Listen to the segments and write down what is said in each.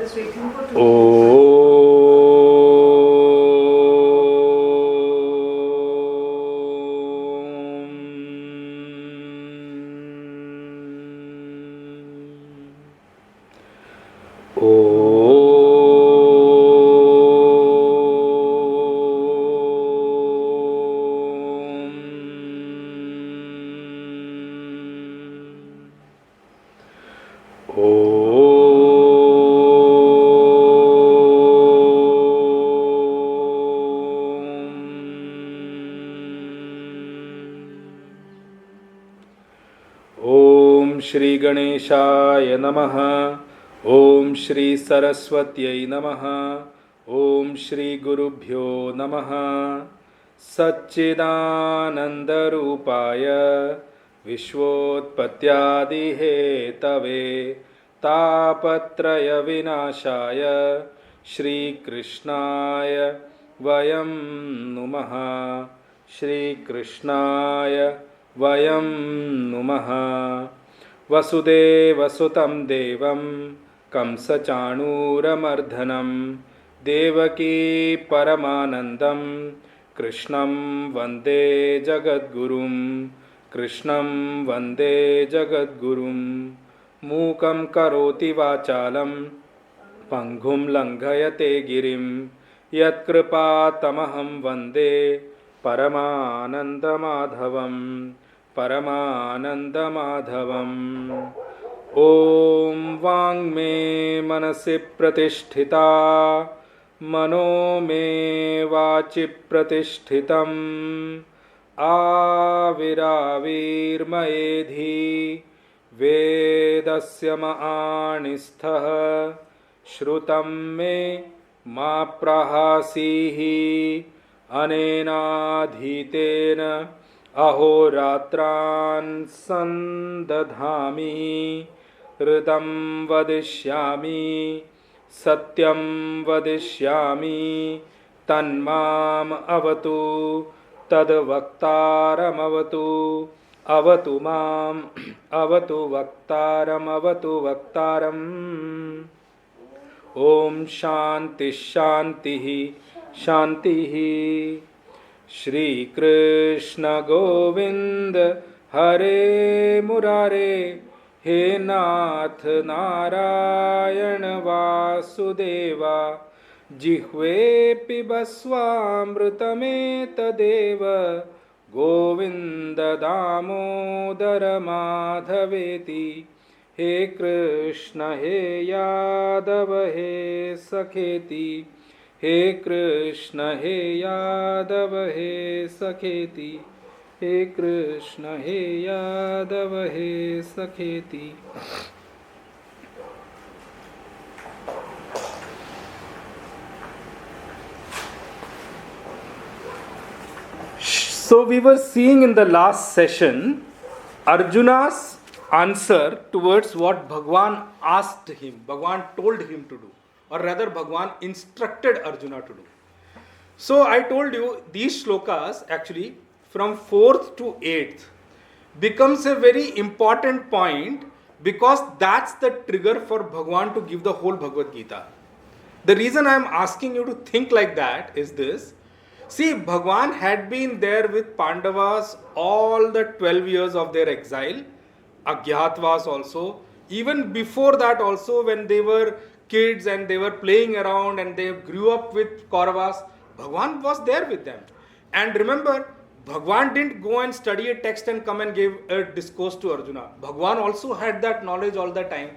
is waiting for 2 Shri गणेशाय नमः। ओम श्री सरस्वत्यै नमः। ओम श्री गुरुभ्यो नमः। सच्चिदानन्दरूपाय विश्वोत्पत्त्यादिहेतवे तापत्रयविनाशाय श्रीकृष्णाय वयं नुमः। श्रीकृष्णाय वयं नुमः। वसुदेवसुतं देवं कंसचाणूरमर्दनं देवकी परमानन्दं कृष्णं वन्दे जगद्गुरुं। कृष्णं वन्दे जगद्गुरुं। मूकं करोति वाचालं पङ्गुं लङ्घयते गिरिं यत्कृपातमहं वन्दे परमानन्दमाधवम्। परमानन्दमाधवम्। ॐ वाङ्मे मनसि प्रतिष्ठिता मनो मे वाचि प्रतिष्ठितम् आविराविर्मयेधि वेदस्य महानिस्थः श्रुतं मे मा प्रहासीः अनेनाधीतेन अहोरात्रान् सन्दधामि ऋतं वदिष्यामि सत्यं वदिष्यामि तन्माम् अवतु तद्वक्तारमवतु अवतु माम् अवतु वक्तारमवतु वक्तारम्। ॐ शान्ति शान्तिः शान्तिः। श्री कृष्ण गोविंद हरे मुरारे हे नाथ नारायण वासुदेवा जिह्वे पिबस्वामृतमेतदेव गोविंद दामोदर माधवेति। हे कृष्ण हे यादव हे सखेति। हे कृष्ण हे यादव हे सखेति। हे कृष्ण हे यादव हे सखेति। So we were seeing in the last session Arjuna's answer towards what Bhagwan asked him, Bhagwan told him to do, or rather Bhagwan instructed Arjuna to do. So I told you these shlokas actually from 4th to 8th becomes a very important point because that's the trigger for Bhagwan to give the whole Bhagavad Gita. The reason I am asking you to think like that is this. See, Bhagwan had been there with Pandavas all the 12 years of their exile, Agyatwas also, even before that also when they were kids and they were playing around and they grew up with Kauravas, Bhagwan was there with them. And remember, Bhagwan didn't go and study a text and come and give a discourse to Arjuna. Bhagwan also had that knowledge all the time.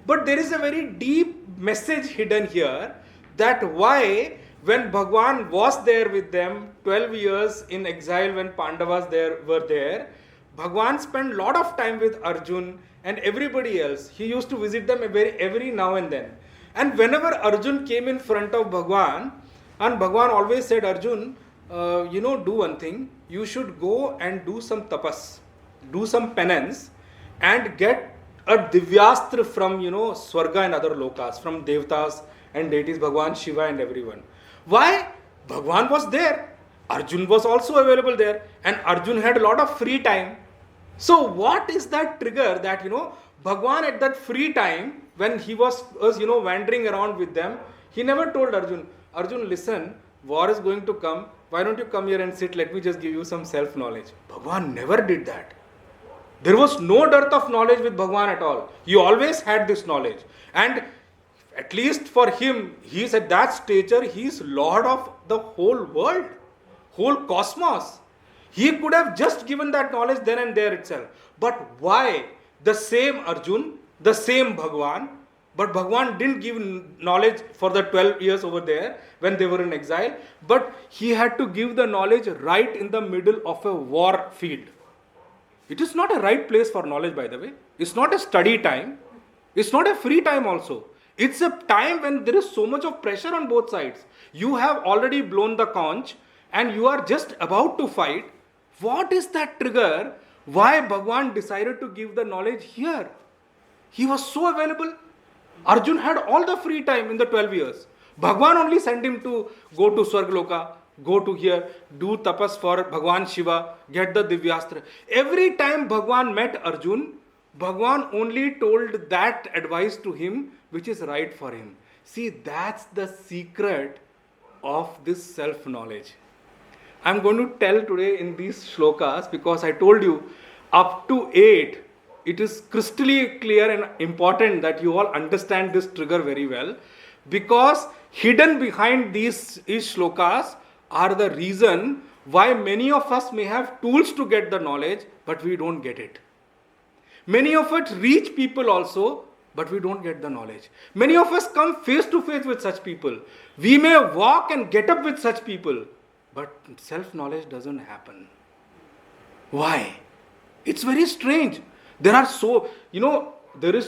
But there is a very deep message hidden here that why when Bhagwan was there with them 12 years in exile when Pandavas were there, Bhagwan spent a lot of time with Arjun and everybody else. He used to visit them every now and then. And whenever Arjun came in front of Bhagwan, and Bhagwan always said, Arjun, do one thing. You should go and do some tapas, do some penance and get a divyastra from, Swarga and other lokas, from Devtas and deities, Bhagwan Shiva and everyone. Why? Bhagwan was there. Arjun was also available there. And Arjun had a lot of free time. So what is that trigger that, Bhagwan at that free time, when he was wandering around with them, he never told Arjun, Arjun, listen, war is going to come. Why don't you come here and sit? Let me just give you some self-knowledge. Bhagwan never did that. There was no dearth of knowledge with Bhagwan at all. He always had this knowledge. And at least for him, he is at that stature, he is Lord of the whole world, whole cosmos. He could have just given that knowledge then and there itself. But why? The same Arjun, the same Bhagwan, but Bhagwan didn't give knowledge for the 12 years over there when they were in exile, but he had to give the knowledge right in the middle of a war field. It is not a right place for knowledge, by the way. It's not a study time. It's not a free time also. It's a time when there is so much of pressure on both sides. You have already blown the conch and you are just about to fight. What is that trigger? Why Bhagwan decided to give the knowledge here? He was so available. Arjun had all the free time in the 12 years. Bhagwan only sent him to go to Swargaloka, go to here, do tapas for Bhagwan Shiva, get the Divyastra. Every time Bhagwan met Arjun, Bhagwan only told that advice to him which is right for him. See, that's the secret of this self-knowledge. I'm going to tell today in these shlokas, because I told you up to 8, it is crystally clear and important that you all understand this trigger very well, because hidden behind these shlokas are the reason why many of us may have tools to get the knowledge, but we don't get it. Many of us reach people also, but we don't get the knowledge. Many of us come face to face with such people. We may walk and get up with such people, but self-knowledge doesn't happen. Why? It's very strange. There is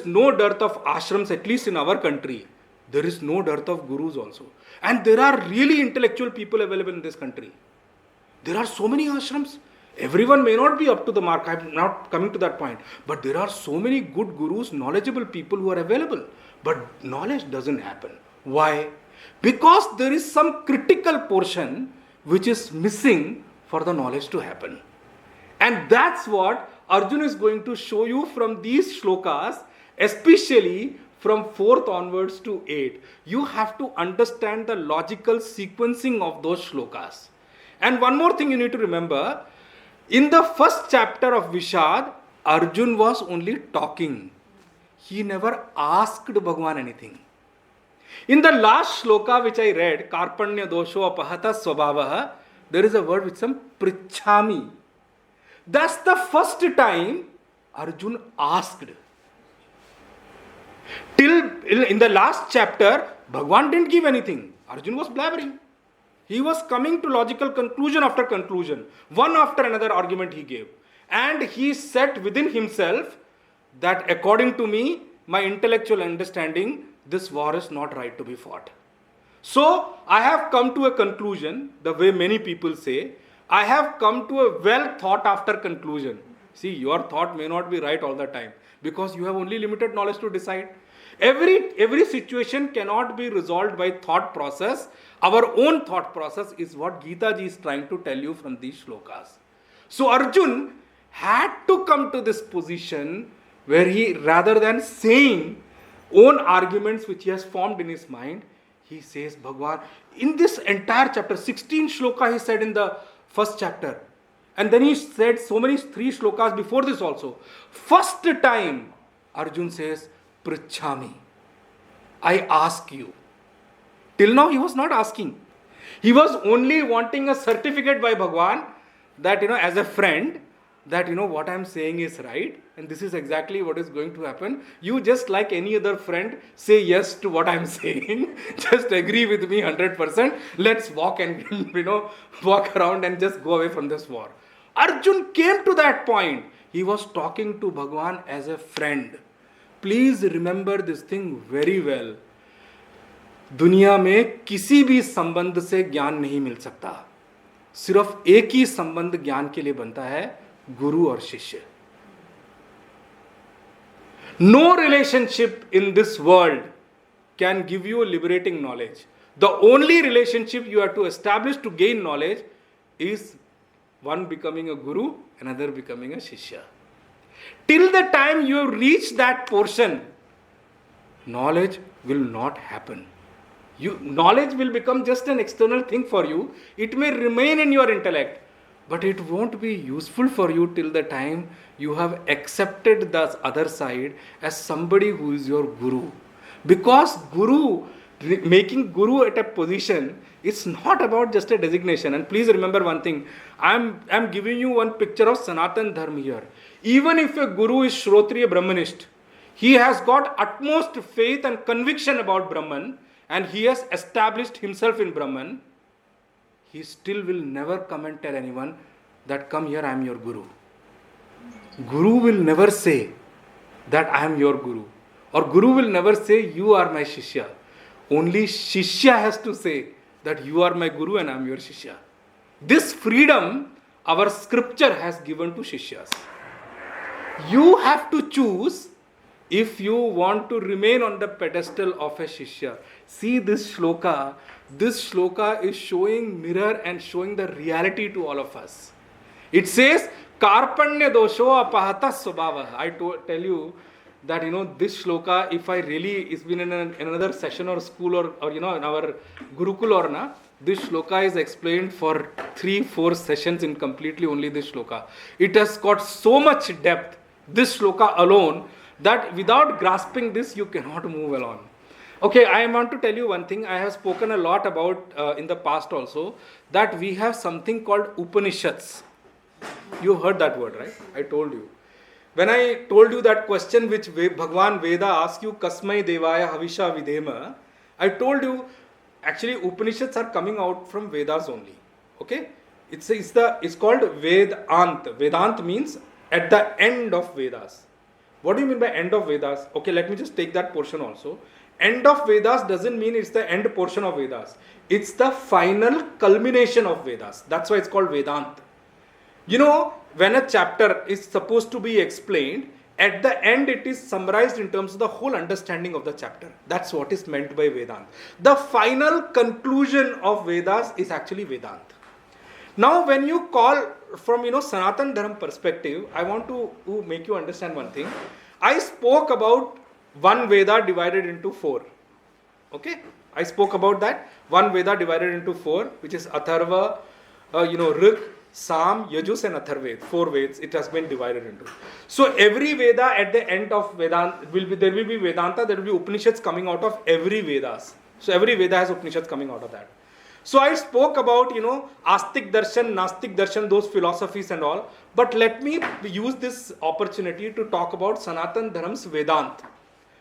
no dearth of ashrams, at least in our country. There is no dearth of gurus also. And there are really intellectual people available in this country. There are so many ashrams. Everyone may not be up to the mark. I'm not coming to that point. But there are so many good gurus, knowledgeable people who are available. But knowledge doesn't happen. Why? Because there is some critical portion which is missing for the knowledge to happen. And that's what Arjuna is going to show you from these shlokas, especially from 4th onwards to 8. You have to understand the logical sequencing of those shlokas. And one more thing you need to remember, in the first chapter of Vishad, Arjun was only talking. He never asked Bhagwan anything. In the last shloka which I read, Karpanya dosho apahata swabhavaha, there is a word which is prichhami. That's the first time Arjun asked. Till in the last chapter, Bhagwan didn't give anything. Arjun was blabbering. He was coming to logical conclusion after conclusion. One after another argument he gave. And he said within himself that according to me, my intellectual understanding, this war is not right to be fought. So, I have come to a conclusion, the way many people say, I have come to a well thought after conclusion. See, your thought may not be right all the time, because you have only limited knowledge to decide. Every situation cannot be resolved by thought process. Our own thought process is what Gita ji is trying to tell you from these shlokas. So Arjun had to come to this position where he, rather than saying own arguments which he has formed in his mind, he says, Bhagwan, in this entire chapter, 16 shloka he said in the first chapter. And then he said so many 3 shlokas before this also. First time, Arjun says, Prichhami, I ask you. Till now he was not asking. He was only wanting a certificate by Bhagwan that, as a friend, that, what I am saying is right. And this is exactly what is going to happen. You just like any other friend, say yes to what I am saying. Just agree with me 100%. Let's walk and, walk around and just go away from this war. Arjun came to that point. He was talking to Bhagwan as a friend. Please remember this thing very well. दुनिया में किसी भी संबंध से ज्ञान नहीं मिल सकता. सिर्फ एक ही संबंध ज्ञान के लिए बनता है, गुरु और शिष्य. No relationship in this world can give you liberating knowledge. The only relationship you have to establish to gain knowledge is one becoming a guru, another becoming a shishya. Till the time you reach that portion, knowledge will not happen. Knowledge will become just an external thing for you. It may remain in your intellect, but it won't be useful for you till the time you have accepted the other side as somebody who is your guru. Because making guru at a position, it's not about just a designation. And please remember one thing, I'm giving you one picture of Sanatan Dharma here. Even if a guru is Shrotriya Brahmanist, he has got utmost faith and conviction about Brahman, and he has established himself in Brahman, he still will never come and tell anyone that, come here, I am your guru. Guru will never say that I am your guru. Or guru will never say, you are my shishya. Only shishya has to say that you are my guru and I am your shishya. This freedom our scripture has given to shishyas. You have to choose if you want to remain on the pedestal of a shishya. See this shloka. This shloka is showing mirror and showing the reality to all of us. It says, Karpanya dosho apahata swabhava. I tell you that, this shloka, if I really, it's been in another session or school or in our Gurukul or na, this shloka is explained for 3-4 sessions in completely only this shloka. It has got so much depth, this shloka alone, that without grasping this, you cannot move along. Okay, I want to tell you one thing. I have spoken a lot about in the past also, that we have something called Upanishads. You heard that word, right? I told you. When I told you that question which Bhagwan Veda asks you, Kasmai Devaya Havisha Videma, I told you, actually Upanishads are coming out from Vedas only. Okay? It's called Vedant. Vedant means at the end of Vedas. What do you mean by end of Vedas? Okay, let me just take that portion also. End of Vedas doesn't mean it's the end portion of Vedas. It's the final culmination of Vedas. That's why it's called Vedant. When a chapter is supposed to be explained, at the end it is summarized in terms of the whole understanding of the chapter. That's what is meant by Vedant. The final conclusion of Vedas is actually Vedant. Now, when you call from Sanatan Dharma perspective, I want to make you understand one thing. I spoke about one Veda divided into 4. Okay? I spoke about that. One Veda divided into 4, which is Atharva, Rig, Sam, Yajus and Atharved. 4 Veds it has been divided into. So every Veda at the end of Vedanta, there will be Vedanta, there will be Upanishads coming out of every Vedas. So every Veda has Upanishads coming out of that. So I spoke about, Astik Darshan, Nastik Darshan, those philosophies and all. But let me use this opportunity to talk about Sanatan Dharm's Vedant.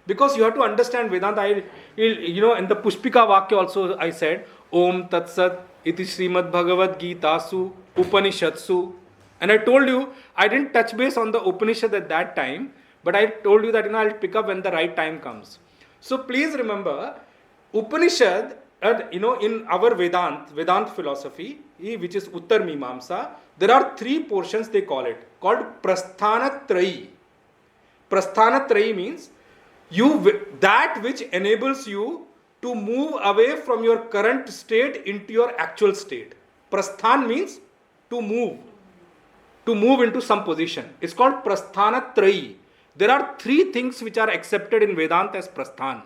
Because you have to understand Vedanta. In the Pushpika Vakya also I said, Om Tat Sat Iti Srimad Bhagavad Gita Su Upanishadsu. And I told you, I didn't touch base on the Upanishad at that time. But I told you that I'll pick up when the right time comes. So please remember, Upanishad, in our Vedant philosophy, which is Uttar Mimamsa, there are 3 portions they call it, called Prasthanatrayi. Prasthanatrayi means that which enables you to move away from your current state into your actual state. Prasthan means to move into some position. It's called Prasthanatrayi. There are 3 things which are accepted in Vedanta as Prasthan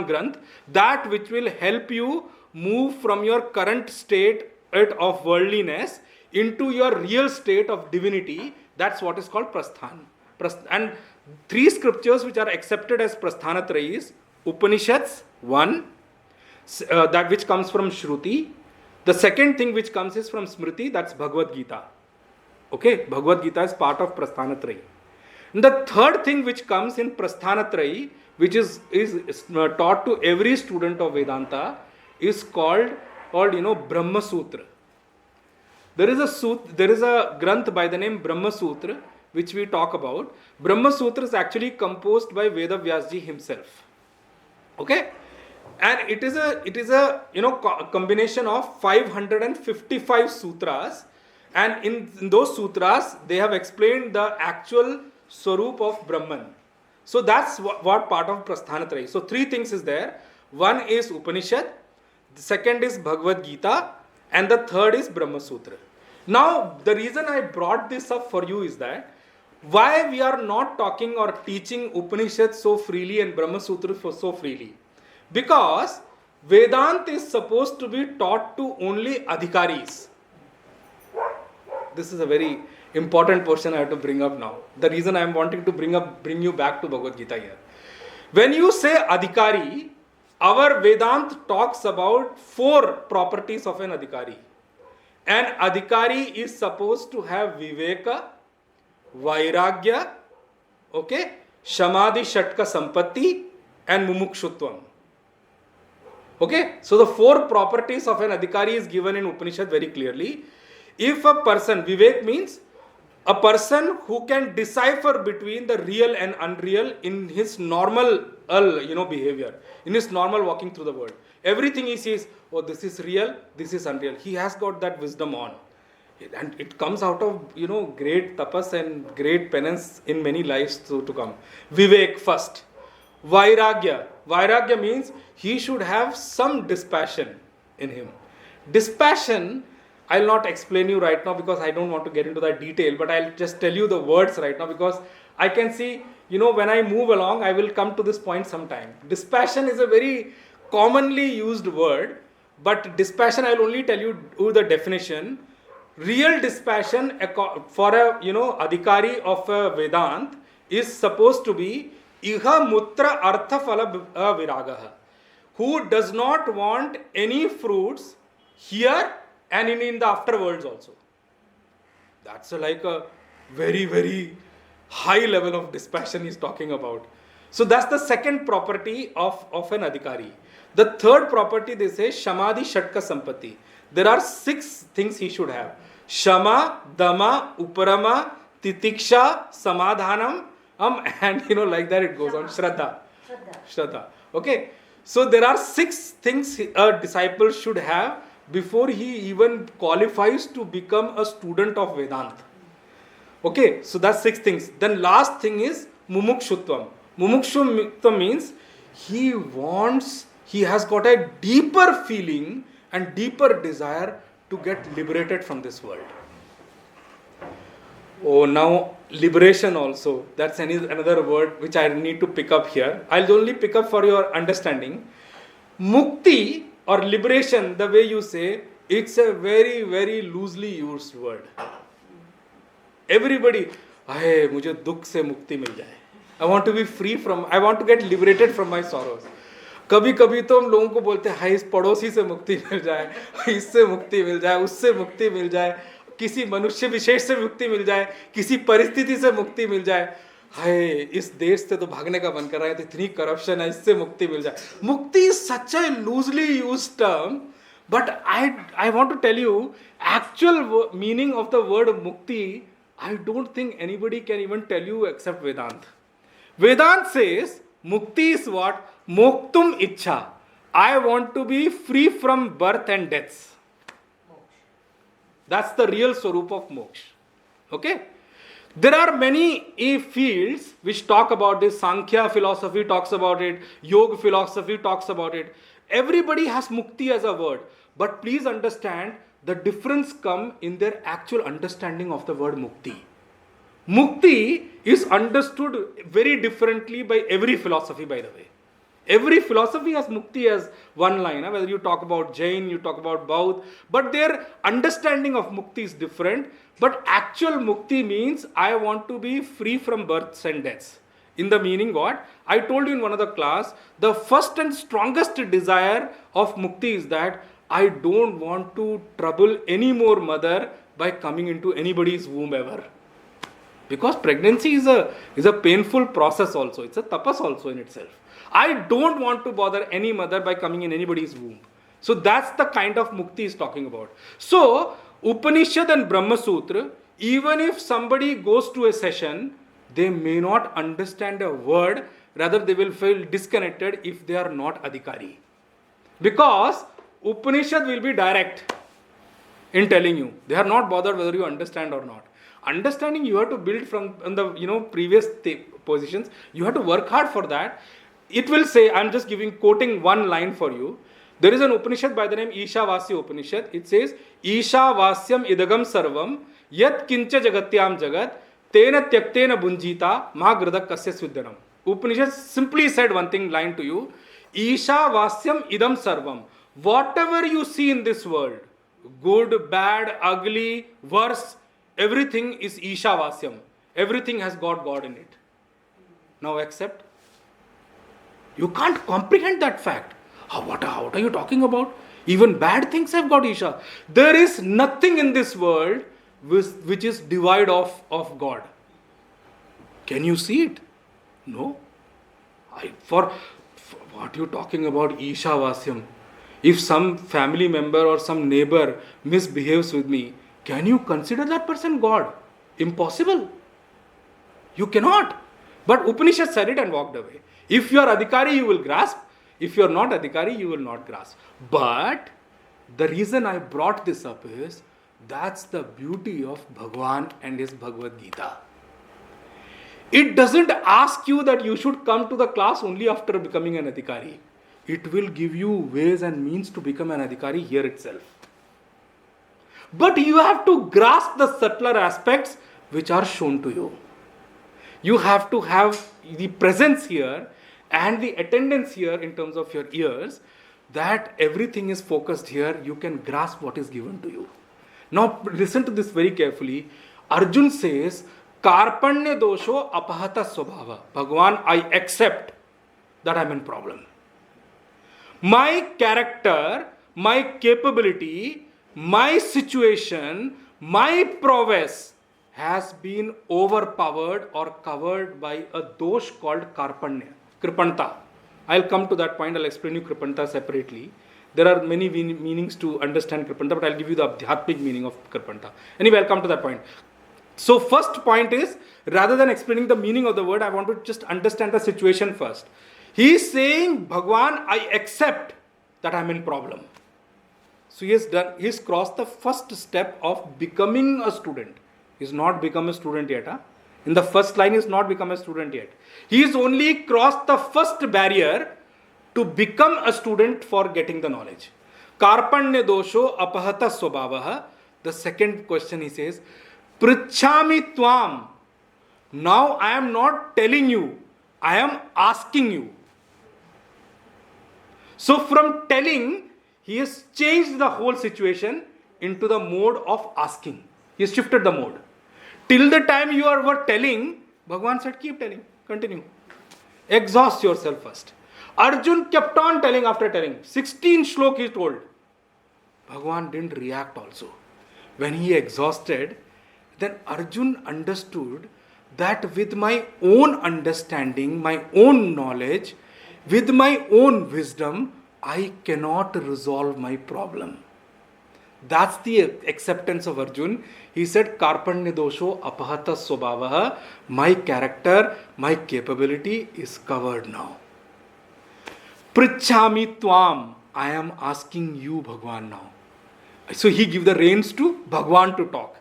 Granth, that which will help you move from your current state of worldliness into your real state of divinity. That's what is called Prasthan. And 3 scriptures which are accepted as Prasthanatrayi is Upanishads, 1, that which comes from Shruti. The second thing which comes is from Smriti, that's Bhagavad Gita. Okay, Bhagavad Gita is part of Prasthanatrayi. And the third thing which comes in Prasthanatrayi, which is taught to every student of Vedanta, is called Brahma Sutra. There is a granth by the name Brahma Sutra, which we talk about. Brahma Sutra is actually composed by Veda Vyasji himself. Okay? And it is a combination of 555 sutras, and in those sutras they have explained the actual Swarup of Brahman. So that's what part of Prasthanatrayi. So 3 things is there. One is Upanishad, the second is Bhagavad Gita, and the third is Brahma Sutra. Now, the reason I brought this up for you is that Why we are not talking or teaching Upanishad so freely and Brahma Sutra so freely? Because Vedanta is supposed to be taught to only adhikaris. This is a very important portion I have to bring up now. The reason I am wanting to bring you back to Bhagavad Gita here. When you say adhikari, our Vedanta talks about 4 properties of an adhikari. An adhikari is supposed to have viveka, vairagya, okay, shamadhi shatka sampatti, and mumukshutvam. Okay, so the 4 properties of an adhikari is given in Upanishad very clearly. If a person, vivek means a person who can decipher between the real and unreal in his normal behavior, in his normal walking through the world. Everything he sees, oh, this is real, this is unreal. He has got that wisdom on. And it comes out of, great tapas and great penance in many lives to come. Vivek first. Vairagya. Vairagya means he should have some dispassion in him. Dispassion, I'll not explain you right now because I don't want to get into that detail, but I'll just tell you the words right now because I can see, when I move along, I will come to this point sometime. Dispassion is a very commonly used word, but dispassion, I'll only tell you the definition. Real dispassion for a, adhikari of a Vedant is supposed to be iha mutra artha phala viragaha, who does not want any fruits here and in the afterworlds also. That's like a very, very high level of dispassion he's talking about. So that's the second property of an adhikari. The third property, they say, shamadhi shatka sampatti. There are 6 things he should have. Shama, Dama, Uparama, Titiksha, Samadhanam, and like that it goes on. Shraddha. Okay. So there are 6 things a disciple should have before he even qualifies to become a student of Vedanta. Okay, so that's 6 things. Then last thing is mumukshutvam. Mumukshutvam means he has got a deeper feeling and deeper desire to get liberated from this world. Oh, now liberation also. That's another word which I need to pick up here. I'll only pick up for your understanding. Mukti or liberation, the way you say, it's a very, very loosely used word. Everybody, मुझे दुख से मुक्ति मिल जाए. I want to be free I want to get liberated from my sorrows. कभी कभी तो हम लोगों को बोलते हैं, इस पड़ोसी से मुक्ति मिल जाए, इससे मुक्ति मिल जाए, उससे मुक्ति मिल जाए, किसी मनुष्य विशेष से मुक्ति मिल जाए, किसी परिस्थिति से मुक्ति मिल जाए. हाय, इस देश से तो भागने का मन कर रहा है, तो इतनी करप्शन है, इससे मुक्ति मिल जाए. मुक्ति is such a loosely used term, but I want to tell you, actual meaning of the word mukti, I don't think anybody can even tell you except Vedanta. Vedanta says, mukti is what? Moktum ichha. I want to be free from birth and deaths. That's the real swarup of moksha. Okay? There are many fields which talk about this. Sankhya philosophy talks about it. Yoga philosophy talks about it. Everybody has mukti as a word. But please understand, the difference comes in their actual understanding of the word mukti. Mukti is understood very differently by every philosophy, by the way. Every philosophy has mukti as one line. Whether you talk about Jain, you talk about Baudh, but their understanding of mukti is different. But actual mukti means I want to be free from births and deaths. In the meaning what? I told you in one of the class, the first and strongest desire of mukti is that I don't want to trouble any more mother by coming into anybody's womb ever. Because pregnancy is a painful process also. It's a tapas also in itself. I don't want to bother any mother by coming in anybody's womb. So that's the kind of mukti he's talking about. So Upanishad and Brahma Sutra, even if somebody goes to a session, they may not understand a word, rather they will feel disconnected if they are not adhikari. Because Upanishad will be direct in telling you. They are not bothered whether you understand or not. Understanding you have to build from the previous positions. You have to work hard for that. It will say, I'm just quoting one line for you. There is an Upanishad by the name Ishavasya Upanishad. It says, Ishavasyam idagam sarvam yat kincha jagatyam jagat Tena tyaktena bunjita mahagrudak kasya svidyanam. Upanishad simply said one thing line to you. Isha vasyam idam sarvam. Whatever you see in this world, good, bad, ugly, worse, everything is Isha vasyam. Everything has got God in it. Now accept. You can't comprehend that fact. What are you talking about? Even bad things have got Isha. There is nothing in this world which is devoid of God. Can you see it? No. For what you talking about Isha Vasyam? If some family member or some neighbor misbehaves with me, can you consider that person God? Impossible. You cannot. But Upanishad said it and walked away. If you are Adhikari, you will grasp. If you are not Adhikari, you will not grasp. But the reason I brought this up is, that's the beauty of Bhagwan and his Bhagavad Gita. It doesn't ask you that you should come to the class only after becoming an Adhikari. It will give you ways and means to become an Adhikari here itself. But you have to grasp the subtler aspects which are shown to you. You have to have the presence here and the attendance here in terms of your ears, that everything is focused here. You can grasp what is given to you. Now listen to this very carefully. Arjun says, Karpanya dosho apahata swabhava. Bhagwan, I accept that I am in problem. My character, my capability, my situation, my prowess has been overpowered or covered by a dosh called Karpanya, Kripanta. I'll come to that point. I'll explain you Kripanta separately. There are many meanings to understand Kripanta, but I'll give you the Adhyatmic meaning of Kripanta. Anyway, I'll come to that point. So first point is, rather than explaining the meaning of the word, I want to just understand the situation first. He is saying, Bhagwan, I accept that I'm in problem. So he's crossed the first step of becoming a student. He's not become a student yet. In the first line, he's not become a student yet. He's only crossed the first barrier to become a student for getting the knowledge. Karpanya dosho apahata swabhavaha. The second question he says, Prichhami tvam. Now I am not telling you, I am asking you. So from telling, he has changed the whole situation into the mode of asking. He has shifted the mode. Till the time you were telling, Bhagwan said, keep telling, continue. Exhaust yourself first. Arjun kept on telling after telling. 16 shlok he told. Bhagwan didn't react also. When he exhausted, then Arjun understood that with my own understanding, my own knowledge, with my own wisdom, I cannot resolve my problem. That's the acceptance of Arjun. He said, Karpanya dosho apahata swabhavaha. My character, my capability is covered now. Prichhami tvam. I am asking you, Bhagwan, now. So he gave the reins to Bhagwan to talk.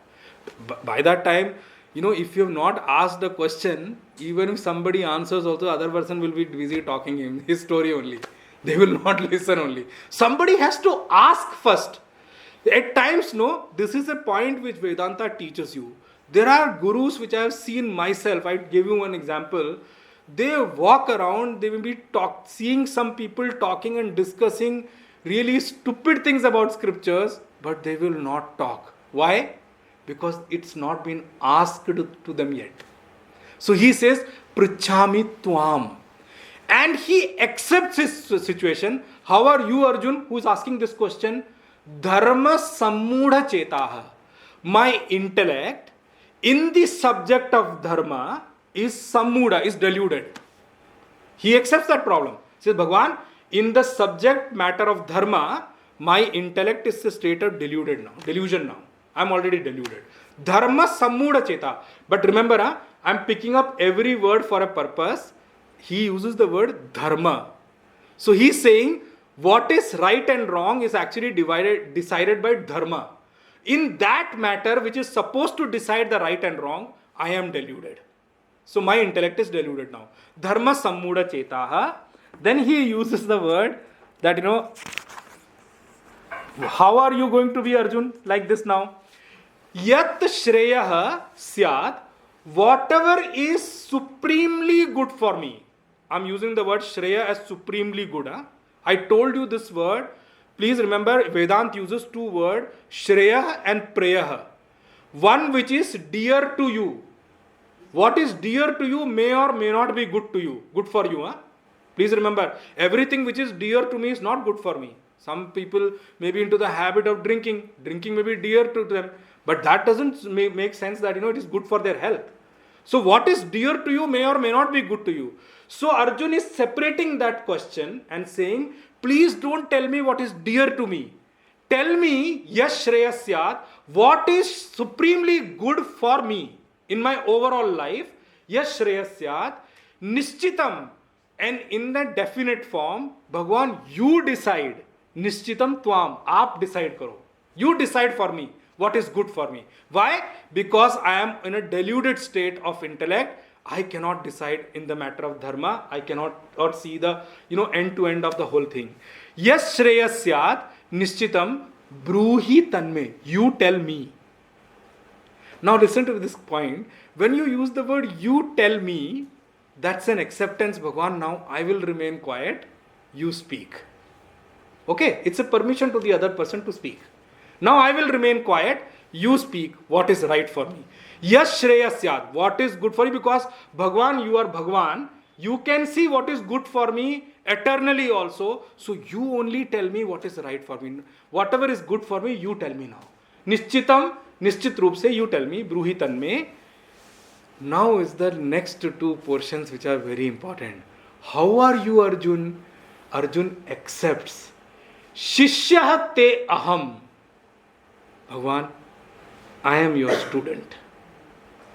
By that time, if you have not asked the question, even if somebody answers also, the other person will be busy talking him, his story only. They will not listen only. Somebody has to ask first. At times, this is a point which Vedanta teaches you. There are gurus which I have seen myself. I give you one example. They walk around, they will be seeing some people talking and discussing really stupid things about scriptures, but they will not talk. Why? Because it's not been asked to them yet. So he says, Prichhami tvam. And he accepts his situation. How are you, Arjun, who is asking this question? Dharma sammudha chetaha. My intellect in the subject of dharma is sammudha, is deluded. He accepts that problem. He says, Bhagwan, in the subject matter of dharma, my intellect is a state of delusion now. I'm already deluded. Dharma sammudha cheta. But remember, I'm picking up every word for a purpose. He uses the word dharma. So he's saying, what is right and wrong is actually decided by dharma. In that matter, which is supposed to decide the right and wrong, I am deluded. So my intellect is deluded now. Dharma sammudha chetaha. Then he uses the word that, how are you going to be, Arjun, like this now? Yat shreyaha syat whatever is supremely good for me. I'm using the word Shreya as supremely good. Huh? I told you this word. Please remember, Vedanta uses two words, Shreya and Preya. One which is dear to you. What is dear to you may or may not be good to you, good for you. Huh? Please remember, everything which is dear to me is not good for me. Some people may be into the habit of drinking. Drinking may be dear to them, but that doesn't make sense that it is good for their health. So what is dear to you may or may not be good to you. So Arjun is separating that question and saying, please don't tell me what is dear to me. Tell me, yes Shreyas Syat, what is supremely good for me in my overall life. Yes Shreyas Syat, Nishchitam. And in the definite form, Bhagwan, you decide. Nishchitam Tvam, aap decide karo. You decide for me what is good for me. Why? Because I am in a deluded state of intellect. I cannot decide in the matter of dharma. I cannot or see the end to end of the whole thing. Yes Shreyas Syat, Nishchitam, Bruhi Tanme. You tell me. Now listen to this point. When you use the word you tell me, that's an acceptance, Bhagwan. Now I will remain quiet. You speak. Okay, it's a permission to the other person to speak. Now I will remain quiet. You speak what is right for me. Yes, Shreya Syat, what is good for you? Because Bhagwan, you are Bhagwan. You can see what is good for me eternally also. So you only tell me what is right for me. Whatever is good for me, you tell me now. Nishchitam, Nishchit Roop se you tell me. Bruhi Tanme. Now is the next two portions which are very important. How are you, Arjun? Arjun accepts. Shishya te aham. Bhagwan, I am your student.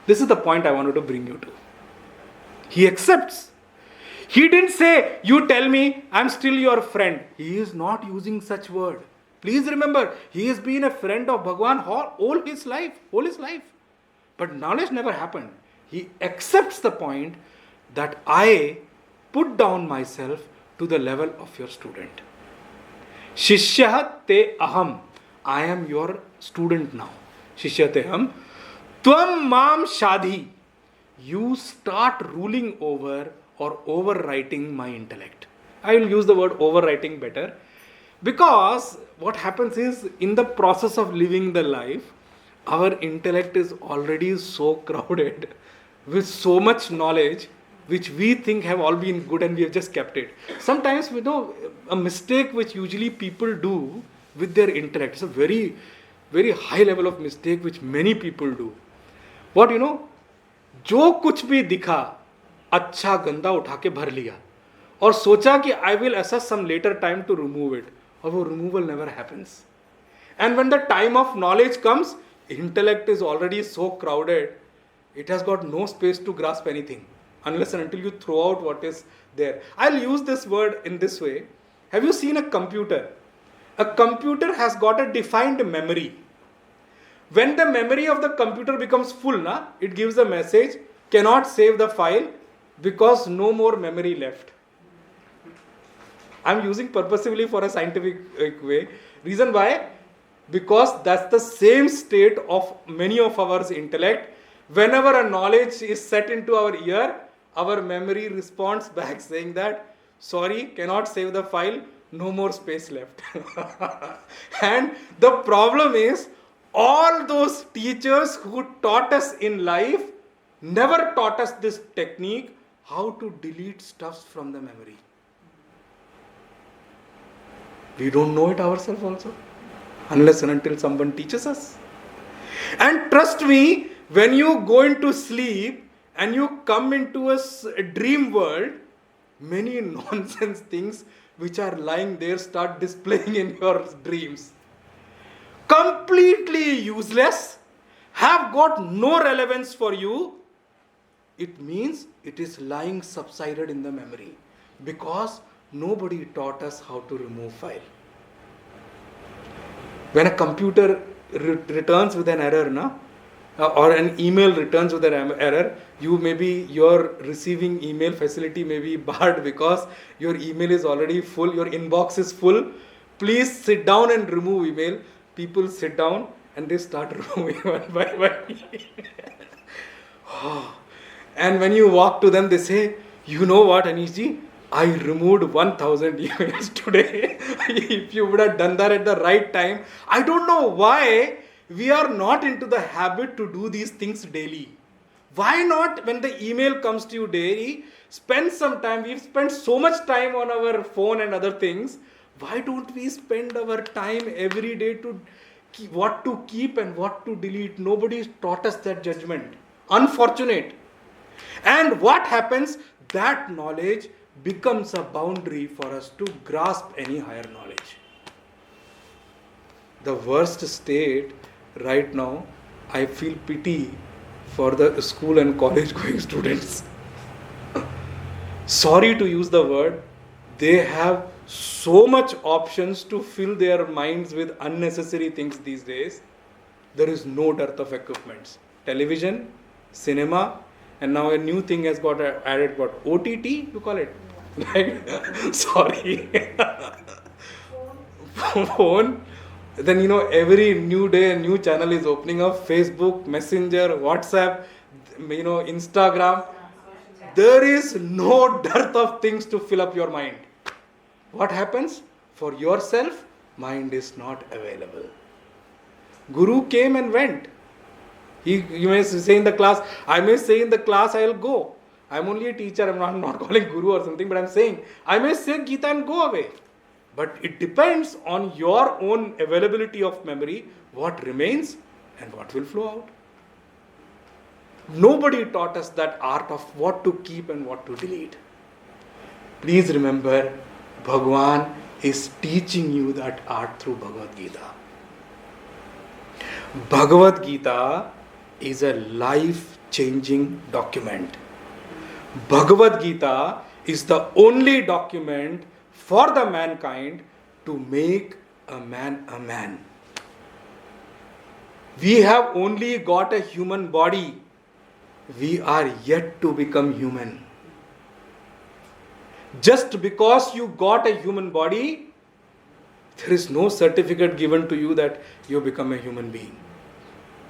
This is the point I wanted to bring you to. He accepts. He didn't say, you tell me, I am still your friend. He is not using such word. Please remember, he has been a friend of Bhagwan all his life. But knowledge never happened. He accepts the point that I put down myself to the level of your student. Shishya te aham. I am your student now. Shishya te aham. Tvam mam shadhi. You start ruling over or overwriting my intellect. I will use the word overwriting better. Because what happens is, in the process of living the life, our intellect is already so crowded with so much knowledge which we think have all been good and we have just kept it. Sometimes a mistake which usually people do with their intellect is a very, very high level of mistake which many people do. What जो कुछ भी दिखा अच्छा गंदा उठा के भर लिया और सोचा कि I will assess some later time to remove it. और वो removal never happens. And when the time of knowledge comes, intellect is already so crowded, it has got no space to grasp anything unless and until you throw out what is there. I'll use this word in this way. Have you seen a computer? A computer has got a defined memory. When the memory of the computer becomes full, it gives a message, cannot save the file because no more memory left. I'm using purposefully for a scientific way. Reason why? Because that's the same state of many of our intellect. Whenever a knowledge is set into our ear, our memory responds back saying that, sorry, cannot save the file, no more space left. And the problem is, all those teachers who taught us in life never taught us this technique, how to delete stuffs from the memory. We don't know it ourselves also, unless and until someone teaches us. And trust me, when you go into sleep and you come into a dream world, many nonsense things which are lying there start displaying in your dreams. Completely useless, have got no relevance for you. It means it is lying subsided in the memory because nobody taught us how to remove file. When a computer returns with an error, or an email returns with an error, your receiving email facility may be barred because your email is already full, your inbox is full. Please sit down and remove email. People sit down and they start removing one by one. And when you walk to them, they say, you know what, Anishji? I removed 1000 emails today. If you would have done that at the right time. I don't know why we are not into the habit to do these things daily. Why not, when the email comes to you daily, spend some time? We've spent so much time on our phone and other things. Why don't we spend our time every day to what to keep and what to delete? Nobody taught us that judgment. Unfortunate. And what happens? That knowledge becomes a boundary for us to grasp any higher knowledge. The worst state right now, I feel pity for the school and college going students. Sorry to use the word, they have so much options to fill their minds with unnecessary things these days. There is no dearth of equipments. Television, cinema, and now a new thing has got added, got OTT, you call it? Right? Sorry. Phone. Then every new day a new channel is opening up. Facebook, Messenger, WhatsApp, Instagram. There is no dearth of things to fill up your mind. What happens? For yourself, mind is not available. Guru came and went. You may say in the class, I may say in the class I will go. I am only a teacher, I am not calling Guru or something, but I am saying, I may say Gita and go away. But it depends on your own availability of memory, what remains and what will flow out. Nobody taught us that art of what to keep and what to delete. Please remember, Bhagwan is teaching you that art through Bhagavad Gita. Bhagavad Gita is a life-changing document. Bhagavad Gita is the only document for the mankind to make a man a man. We have only got a human body. We are yet to become human. Just because you got a human body, there is no certificate given to you that you become a human being.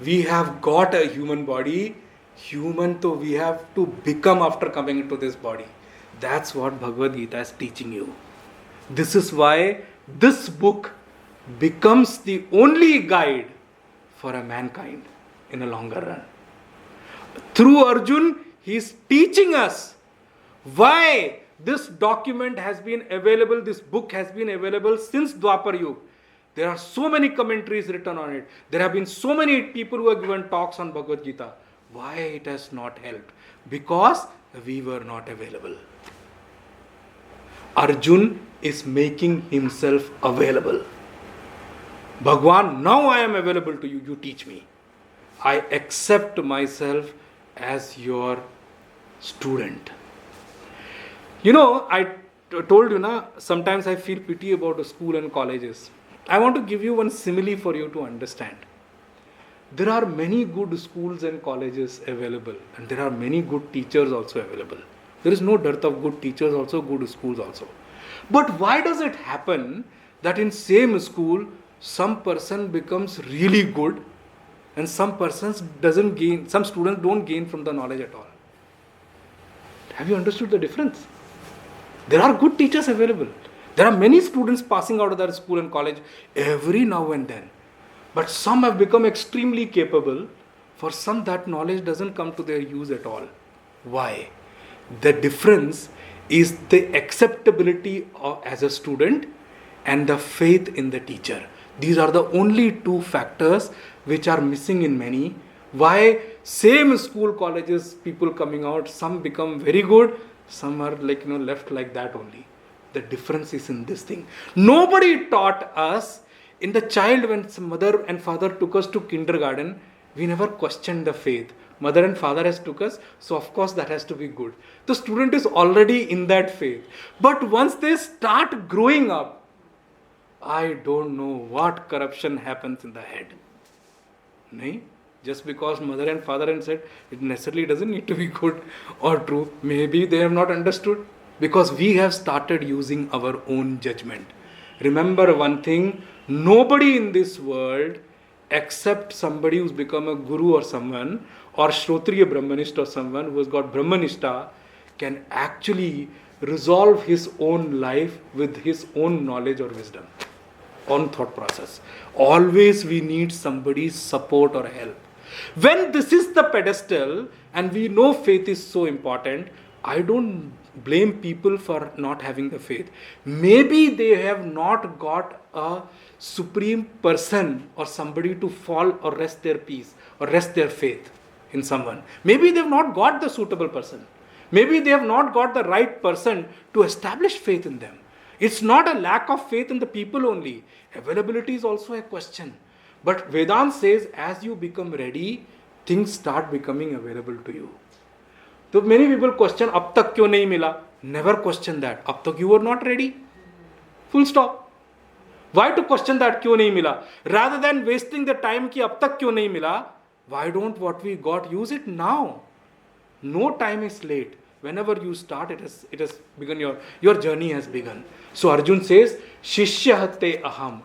We have got a human body. Human, so we have to become after coming into this body. That's what Bhagavad Gita is teaching you. This is why this book becomes the only guide for a mankind in a longer run. Through Arjun, he is teaching us why this document has been available, this book has been available since Dwapar Yuga. There are so many commentaries written on it. There have been so many people who have given talks on Bhagavad Gita. Why it has not helped? Because we were not available. Arjun is making himself available. Bhagwan, now I am available to you. You teach me. I accept myself as your student. I told you, sometimes I feel pity about the school and colleges. I want to give you one simile for you to understand. There are many good schools and colleges available, and there are many good teachers also available. There is no dearth of good teachers also, good schools also. But why does it happen that in same school, some person becomes really good and some persons doesn't gain, some students don't gain from the knowledge at all? Have you understood the difference? There are good teachers available. There are many students passing out of their school and college every now and then. But some have become extremely capable. For some, that knowledge doesn't come to their use at all. Why? The difference is the acceptability as a student and the faith in the teacher. These are the only two factors which are missing in many. Why same school, colleges, people coming out, some become very good, some are left like that only. The difference is in this thing. Nobody taught us. In the child, when mother and father took us to kindergarten, we never questioned the faith. Mother and father has took us, so of course that has to be good. The student is already in that faith. But once they start growing up, I don't know what corruption happens in the head. No? Just because mother and father have said, it necessarily doesn't need to be good or true. Maybe they have not understood. Because we have started using our own judgment. Remember one thing, nobody in this world except somebody who's become a guru or someone or Shrotriya Brahmanist or someone who has got Brahmanishta can actually resolve his own life with his own knowledge or wisdom, own thought process. Always we need somebody's support or help. When this is the pedestal and we know faith is so important, I don't blame people for not having the faith. Maybe they have not got a supreme person or somebody to fall or rest their peace or rest their faith in someone. Maybe they've not got the suitable person. Maybe they have not got the right person to establish faith in them. It's not a lack of faith in the people only. Availability is also a question. But Vedanta says as you become ready, things start becoming available to you. So many people question, ab tak kyun nahi mila? Never question that. Ab tak you were not ready. Full stop. Why to question that kyun nahi mila? Rather than wasting the time ki ab tak kyun nahi mila, why don't what we got use it now? No time is late. Whenever you start, it has begun, your journey has begun. So Arjun says, Shishyahate aham.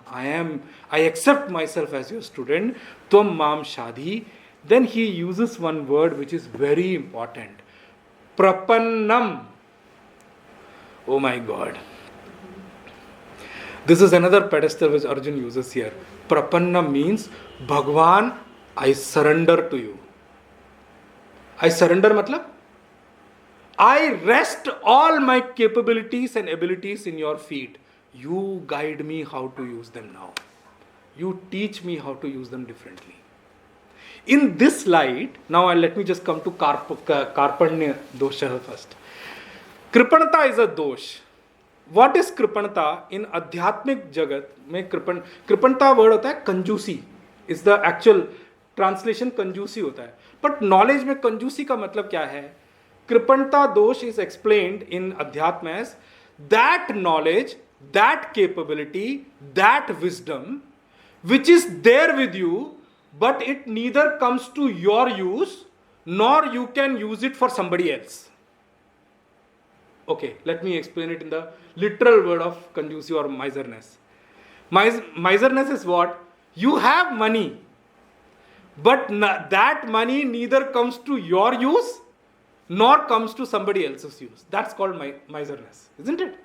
I accept myself as your student. Tvam mam shadhi. Then he uses one word which is very important. Prapannam. Oh my God. This is another pedestal which Arjun uses here. Prapannam means, Bhagwan, I surrender to you. I surrender matlab? I rest all my capabilities and abilities in your feet. You guide me how to use them now. You teach me how to use them differently. In this light, now let me just come to Karpanya dosha first. Kripanata is a dosh. What is Kripanata? In Adhyatmik Jagat, mein Kripanata word hota hai कंजूसी. Is the actual translation कंजूसी होता है. But knowledge में कंजूसी का मतलब क्या है? Kripanata dosh is explained in Adhyatma as that knowledge, that capability, that wisdom, which is there with you, but it neither comes to your use, nor you can use it for somebody else. Okay, let me explain it in the literal word of conjusi or miserness. Miserness is what? You have money, but that money neither comes to your use, nor comes to somebody else's use. That's called miserness, isn't it?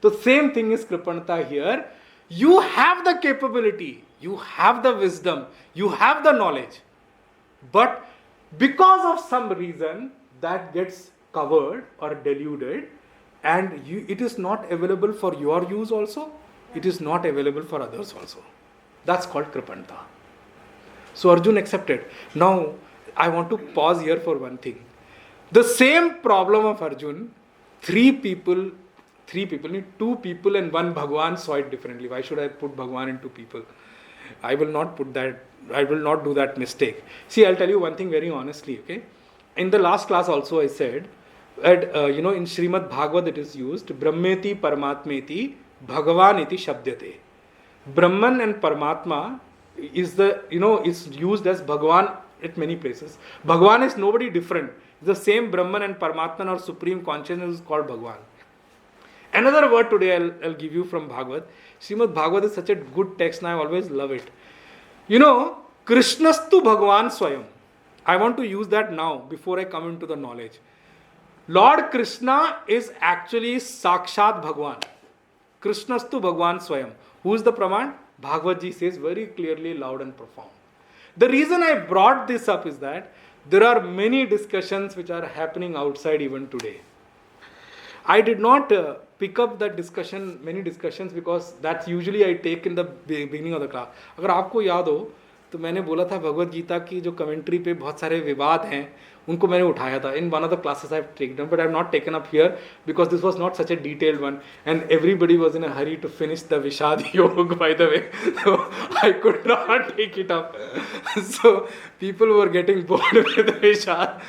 The same thing is Kripanata here. You have the capability, you have the wisdom, you have the knowledge, but because of some reason that gets covered or diluted, and it is not available for your use also, it is not available for others also. That's called Kripanata. So Arjun accepted. Now I want to pause here for one thing. The same problem of Arjun, two people and one Bhagwan saw it differently. Why should I put Bhagwan in two people? I will not put that, I will not do that mistake. See, I'll tell you one thing very honestly, okay? In the last class also I said, in Srimad Bhagavad it is used, Brahmeti Paramatmeti Bhagavan iti Shabdyate. Brahman and Paramatma is is used as Bhagavan at many places. Bhagavan is nobody different. The same Brahman and Paramatman or Supreme Consciousness is called Bhagavan. Another word today I'll give you from Bhagavad. Srimad Bhagavad is such a good text and I always love it. Krishnastu Bhagavan Swayam. I want to use that now before I come into the knowledge. Lord Krishna is actually Sakshat Bhagavan. Krishnastu Bhagavan Swayam. Who is the Praman? Bhagavad Ji says very clearly, loud and profound. The reason I brought this up is that there are many discussions which are happening outside even today. I did not pick up that discussion, many discussions, because that's usually I take in the beginning of the class. अगर आपको याद हो तो मैंने बोला था भगवद गीता की जो कमेंट्री पे बहुत सारे विवाद हैं उनको मैंने उठाया था. In one of the classes I have taken up, but I have not taken up here because this was not such a detailed one and everybody was in a hurry to finish the Vishad Yoga, by the way. So I could not take it up. So people were getting bored with the Vishad,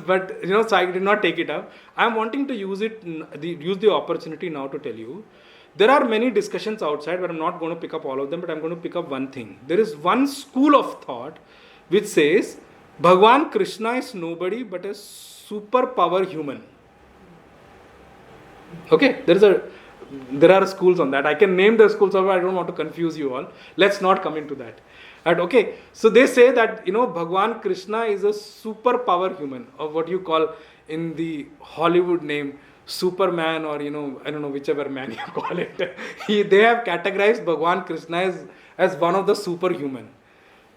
but so I did not take it up. I am wanting to use the opportunity now to tell you. There are many discussions outside, but I'm not going to pick up all of them, but I'm going to pick up one thing. There is one school of thought which says Bhagwan Krishna is nobody but a superpower human. Okay, there is a There are schools on that. I can name the schools, but I don't want to confuse you all. Let's not come into that. And okay, so they say that, Bhagwan Krishna is a superpower human, or what you call in the Hollywood name, Superman, or I don't know, whichever man you call it. They have categorized Bhagwan Krishna as one of the superhuman.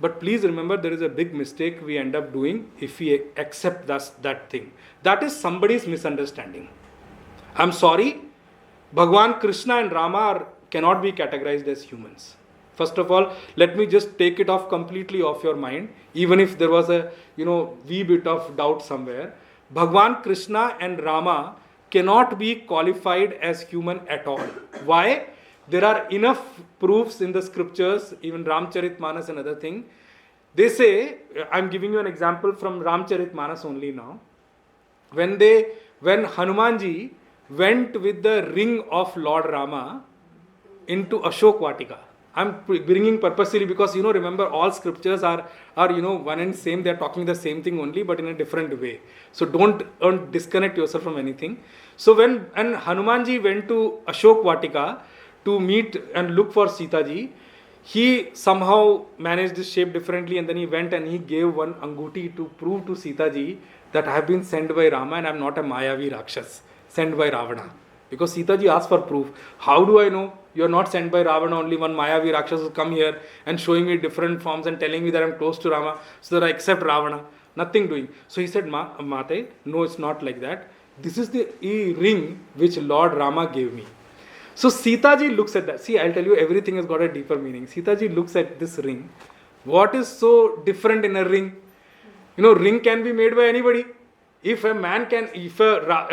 But please remember, there is a big mistake we end up doing if we accept that thing. That is somebody's misunderstanding. I'm sorry, Bhagwan Krishna and Rama cannot be categorized as humans. First of all, let me just take it completely off your mind, even if there was a wee bit of doubt somewhere. Bhagwan Krishna and Rama cannot be qualified as human at all. Why? There are enough proofs in the scriptures, even Ramcharitmanas and other thing. They say, I'm giving you an example from Ramcharitmanas only now. When Hanumanji went with the ring of Lord Rama into Ashok Vatika. I'm bringing purposely because, remember, all scriptures are one and same. They're talking the same thing only, but in a different way. So don't disconnect yourself from anything. So when Hanumanji went to Ashok Vatika to meet and look for Sita ji, he somehow managed this shape differently, and then he went and he gave one anguti to prove to Sita ji that I have been sent by Rama and I am not a Mayavi Rakshas sent by Ravana. Because Sita ji asked for proof. How do I know you are not sent by Ravana? Only one Mayavi Rakshas will come here and showing me different forms and telling me that I am close to Rama, so that I accept Ravana. Nothing doing. So he said, Mate, no, it's not like that. This is the ring which Lord Rama gave me. So Sita ji looks at that. See, I'll tell you, everything has got a deeper meaning. Sita ji looks at this ring. What is so different in a ring? Ring can be made by anybody. If a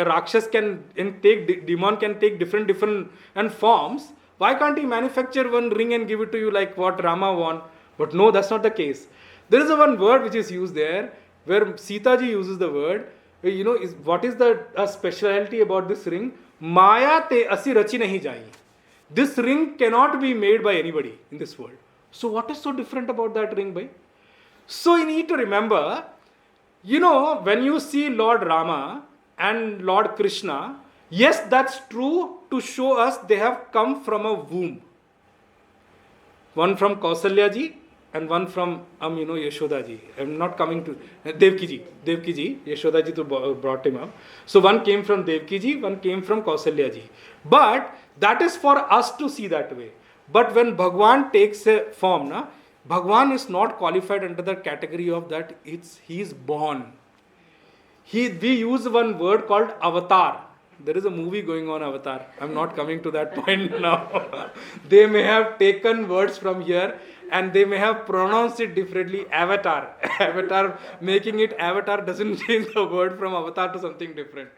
Rakshas can demon can take different and forms, why can't he manufacture one ring and give it to you like what Rama won? But no, that's not the case. There is one word which is used there, where Sita ji uses the word. What is the speciality about this ring? Maya te asi rachi nahi jai. This ring cannot be made by anybody in this world. So what is so different about that ring, bhai? So you need to remember, when you see Lord Rama and Lord Krishna, yes, that's true to show us they have come from a womb. One from Kausalya ji and one from Yashoda ji. I'm not coming to Devki ji. Yashoda ji brought him up. So one came from Devki ji, one came from Kausalya ji. But that is for us to see that way. But when Bhagwan takes a form, Bhagwan is not qualified under the category of that. He is born. We use one word called avatar. There is a movie going on, Avatar. I'm not coming to that point now. They may have taken words from here and they may have pronounced it differently. Avatar. Avatar, making it avatar doesn't change the word from avatar to something different.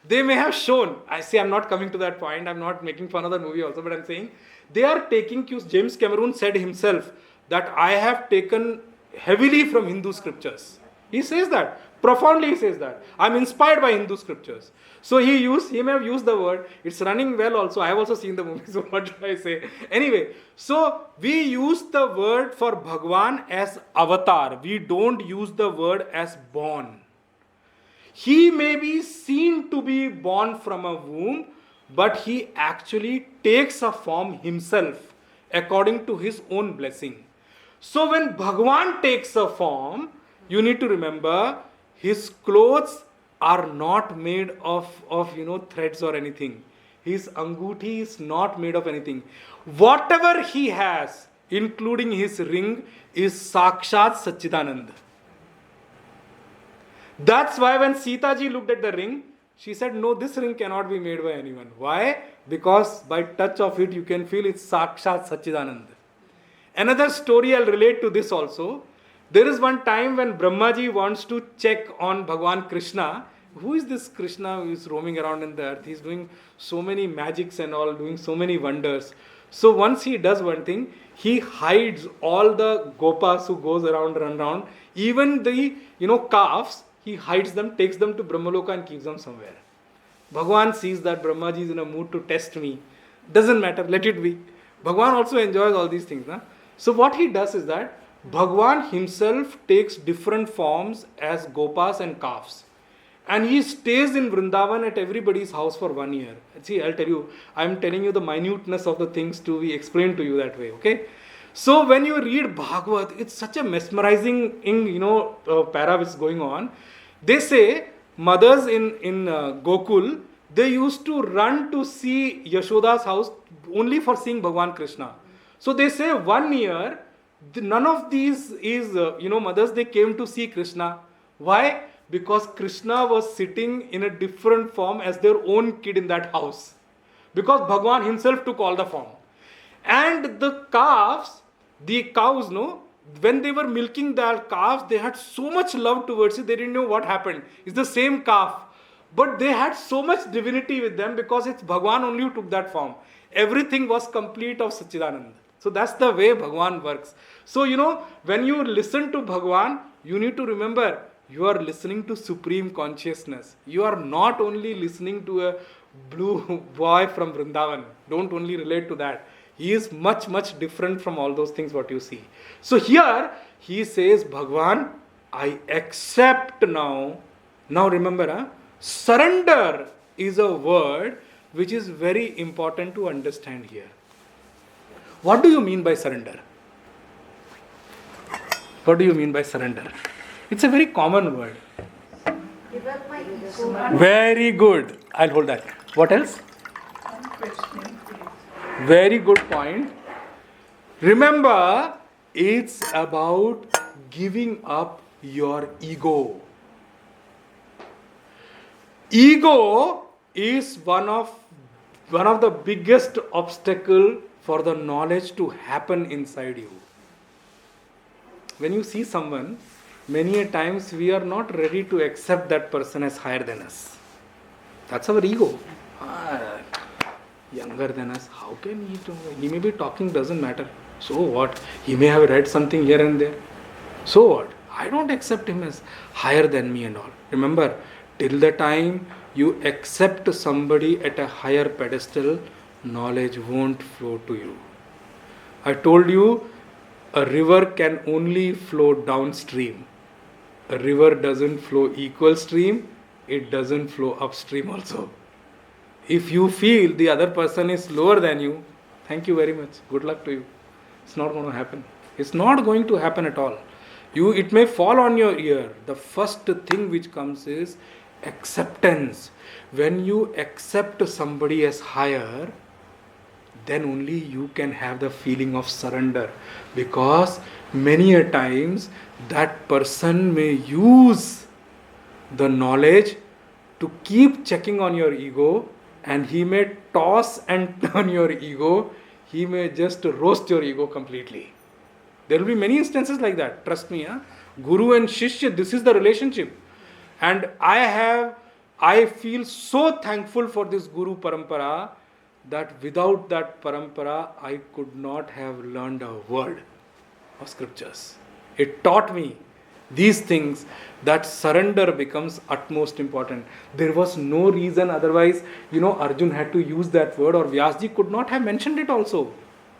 They may have shown. I'm not coming to that point. I'm not making fun of the movie also, but I'm saying they are taking cues. James Cameron said himself that I have taken heavily from Hindu scriptures. He says that. Profoundly he says that. I'm inspired by Hindu scriptures. So he may have used the word. It's running well also. I have also seen the movie, so what should I say? Anyway, so we use the word for Bhagwan as avatar. We don't use the word as born. He may be seen to be born from a womb, but he actually takes a form himself according to his own blessing. So when Bhagwan takes a form, you need to remember his clothes are not made of threads or anything. His anguti is not made of anything. Whatever he has, including his ring, is Sakshat Satchidanand. That's why when Sita ji looked at the ring, she said, no, this ring cannot be made by anyone. Why? Because by touch of it, you can feel it's Sakshat Satchidanand. Another story I'll relate to this also. There is one time when Brahmaji wants to check on Bhagwan Krishna. Who is this Krishna who is roaming around in the earth? He's doing so many magics and all, doing so many wonders. So once he does one thing, he hides all the gopas who goes around, run around. Even the calves, he hides them, takes them to Brahmaloka and keeps them somewhere. Bhagwan sees that Brahmaji is in a mood to test me. Doesn't matter, let it be. Bhagwan also enjoys all these things. So what he does is that Bhagwan himself takes different forms as gopas and calves. And he stays in Vrindavan at everybody's house for 1 year. See, I'll tell you, I'm telling you the minuteness of the things to be explained to you that way, okay? So when you read Bhagavad, it's such a mesmerizing, para which is going on. They say, mothers in Gokul, they used to run to see Yashoda's house only for seeing Bhagwan Krishna. So they say 1 year, none of these is, mothers, they came to see Krishna. Why? Because Krishna was sitting in a different form as their own kid in that house. Because Bhagwan himself took all the form. And the cows, when they were milking the calves, they had so much love towards it, they didn't know what happened. It's the same calf. But they had so much divinity with them because it's Bhagwan only who took that form. Everything was complete of Satchidananda. So that's the way Bhagwan works. So, when you listen to Bhagwan, you need to remember, you are listening to Supreme Consciousness. You are not only listening to a blue boy from Vrindavan. Don't only relate to that. He is much, much different from all those things what you see. So here, he says, Bhagwan, I accept now. Now remember, surrender is a word which is very important to understand here. What do you mean by surrender? What do you mean by surrender? It's a very common word. Give up my ego. Very good. I'll hold that. What else? Very good point. Remember, it's about giving up your ego. Ego is one of the biggest obstacle for the knowledge to happen inside you. When you see someone, many a times we are not ready to accept that person as higher than us. That's our ego. Younger than us, how can he do? He may be talking, doesn't matter. So what? He may have read something here and there. So what? I don't accept him as higher than me and all. Remember, till the time you accept somebody at a higher pedestal, knowledge won't flow to you. I told you, a river can only flow downstream. A river doesn't flow equal stream, it doesn't flow upstream also. If you feel the other person is lower than you, thank you very much. Good luck to you. It's not going to happen. It's not going to happen at all. It may fall on your ear. The first thing which comes is acceptance. When you accept somebody as higher, then only you can have the feeling of surrender. Because many a times that person may use the knowledge to keep checking on your ego, and he may toss and turn your ego. He may just roast your ego completely. There will be many instances like that. Trust me. Guru and Shishya, this is the relationship. And I feel so thankful for this Guru Parampara that without that Parampara, I could not have learned a word of scriptures. It taught me these things, that surrender becomes utmost important. There was no reason otherwise, Arjun had to use that word, or Vyasji could not have mentioned it also.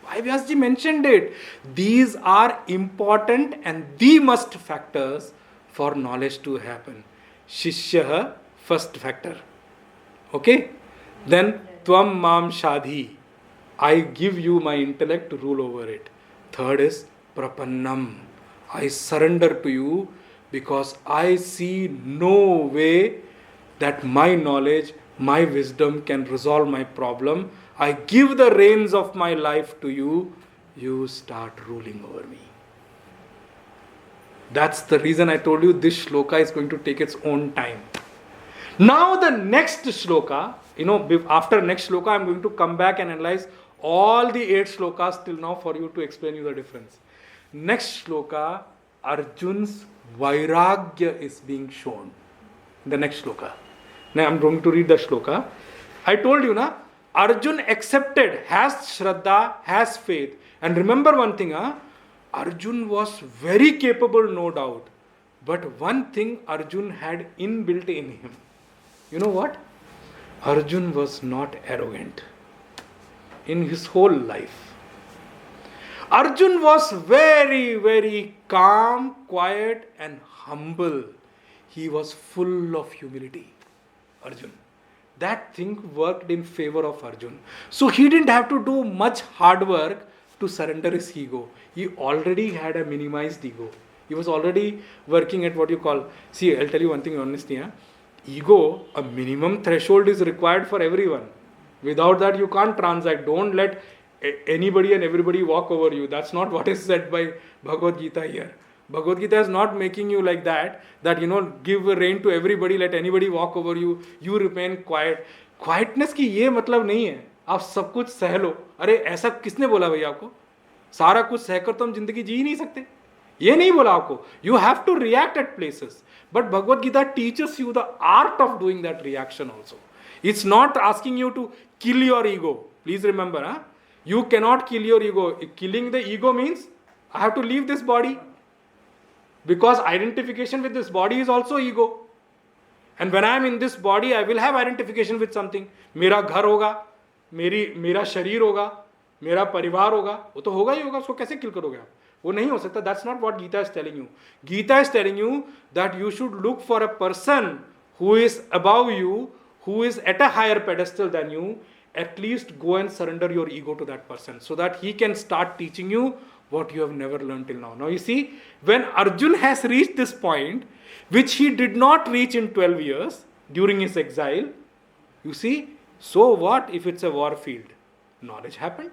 Why Vyasji mentioned it? These are important and the must factors for knowledge to happen. Shishya, first factor. Okay? Then Tvam Mam Shadhi. I give you my intellect to rule over it. Third is Prapannam. I surrender to you because I see no way that my knowledge, my wisdom can resolve my problem. I give the reins of my life to you. You start ruling over me. That's the reason I told you this shloka is going to take its own time. Now the next shloka, after next shloka, I'm going to come back and analyze all the 8 shlokas till now for you to explain you the difference. Next shloka, Arjun's Vairagya is being shown. The next shloka. Now I'm going to read the shloka. I told you, Arjun accepted, has Shraddha, has faith. And remember one thing, Arjun was very capable, no doubt. But one thing Arjun had inbuilt in him. You know what? Arjun was not arrogant in his whole life. Arjun was very, very calm, quiet and humble. he was full of humility. Arjun. That thing worked in favor of Arjun. So he didn't have to do much hard work to surrender his ego. He already had a minimized ego. He was already working at what you call, see, I'll tell you one thing honestly. Ego, a minimum threshold is required for everyone. Without that, you can't transact. Don't let anybody and everybody walk over you. That's not what is said by Bhagavad Gita here. Bhagavad Gita is not making you like that, give a rein to everybody, let anybody walk over you, you remain quiet. Quietness की ये मतलब नहीं है आप सब कुछ सह लो. अरे ऐसा किसने बोला भैया आपको? सारा कुछ सहकर तो हम जिंदगी जी ही नहीं सकते. ये नहीं बोला आपको. You have to react at places. But Bhagavad Gita teaches you the art of doing that reaction also. It's not asking you to kill your ego. Please remember, you cannot kill your ego. Killing the ego means I have to leave this body. Because identification with this body is also ego. And when I am in this body, I will have identification with something. मेरा घर होगा, मेरा शरीर होगा, मेरा परिवार होगा, वो तो होगा ही होगा, उसको कैसे किल करोगे आप? वो नहीं हो सकता. That's not what Gita is telling you. Gita is telling you that you should look for a person who is above you, who is at a higher pedestal than you. At least go and surrender your ego to that person so that he can start teaching you what you have never learned till now. Now you see, when Arjun has reached this point, which he did not reach in 12 years during his exile, you see, so what if it's a war field? Knowledge happened.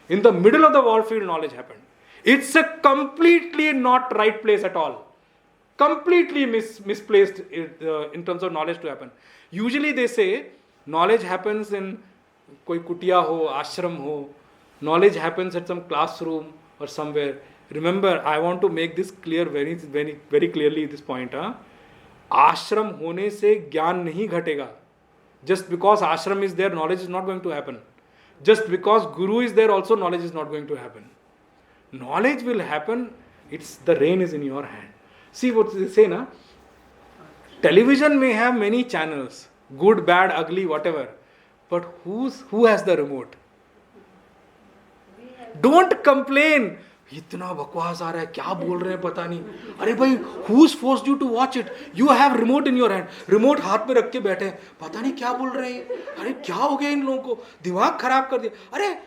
In the middle of the war field, knowledge happened. It's a completely not right place at all. Completely misplaced in terms of knowledge to happen. Usually they say, knowledge happens in koi kutiya ho, ashram ho. Knowledge happens at some classroom or somewhere. Remember, I want to make this clear very, very, very clearly this point. Ashram hone se gyan nahi ghatega. Just because ashram is there, knowledge is not going to happen. Just because guru is there, also knowledge is not going to happen. Knowledge will happen. The reign is in your hand. See what they say, na? Television may have many channels, good, bad, ugly, whatever. But who has the remote? Don't complain. इतना बकवास आ रहा है, क्या बोल रहे हैं पता नहीं. अरे भाई, who's forced you to watch it? You have remote in your hand. Remote हाथ में रख के बैठे हैं, पता नहीं क्या बोल रहे हैं. अरे क्या हो गया इन लोगों को, दिमाग खराब कर दिया. अरे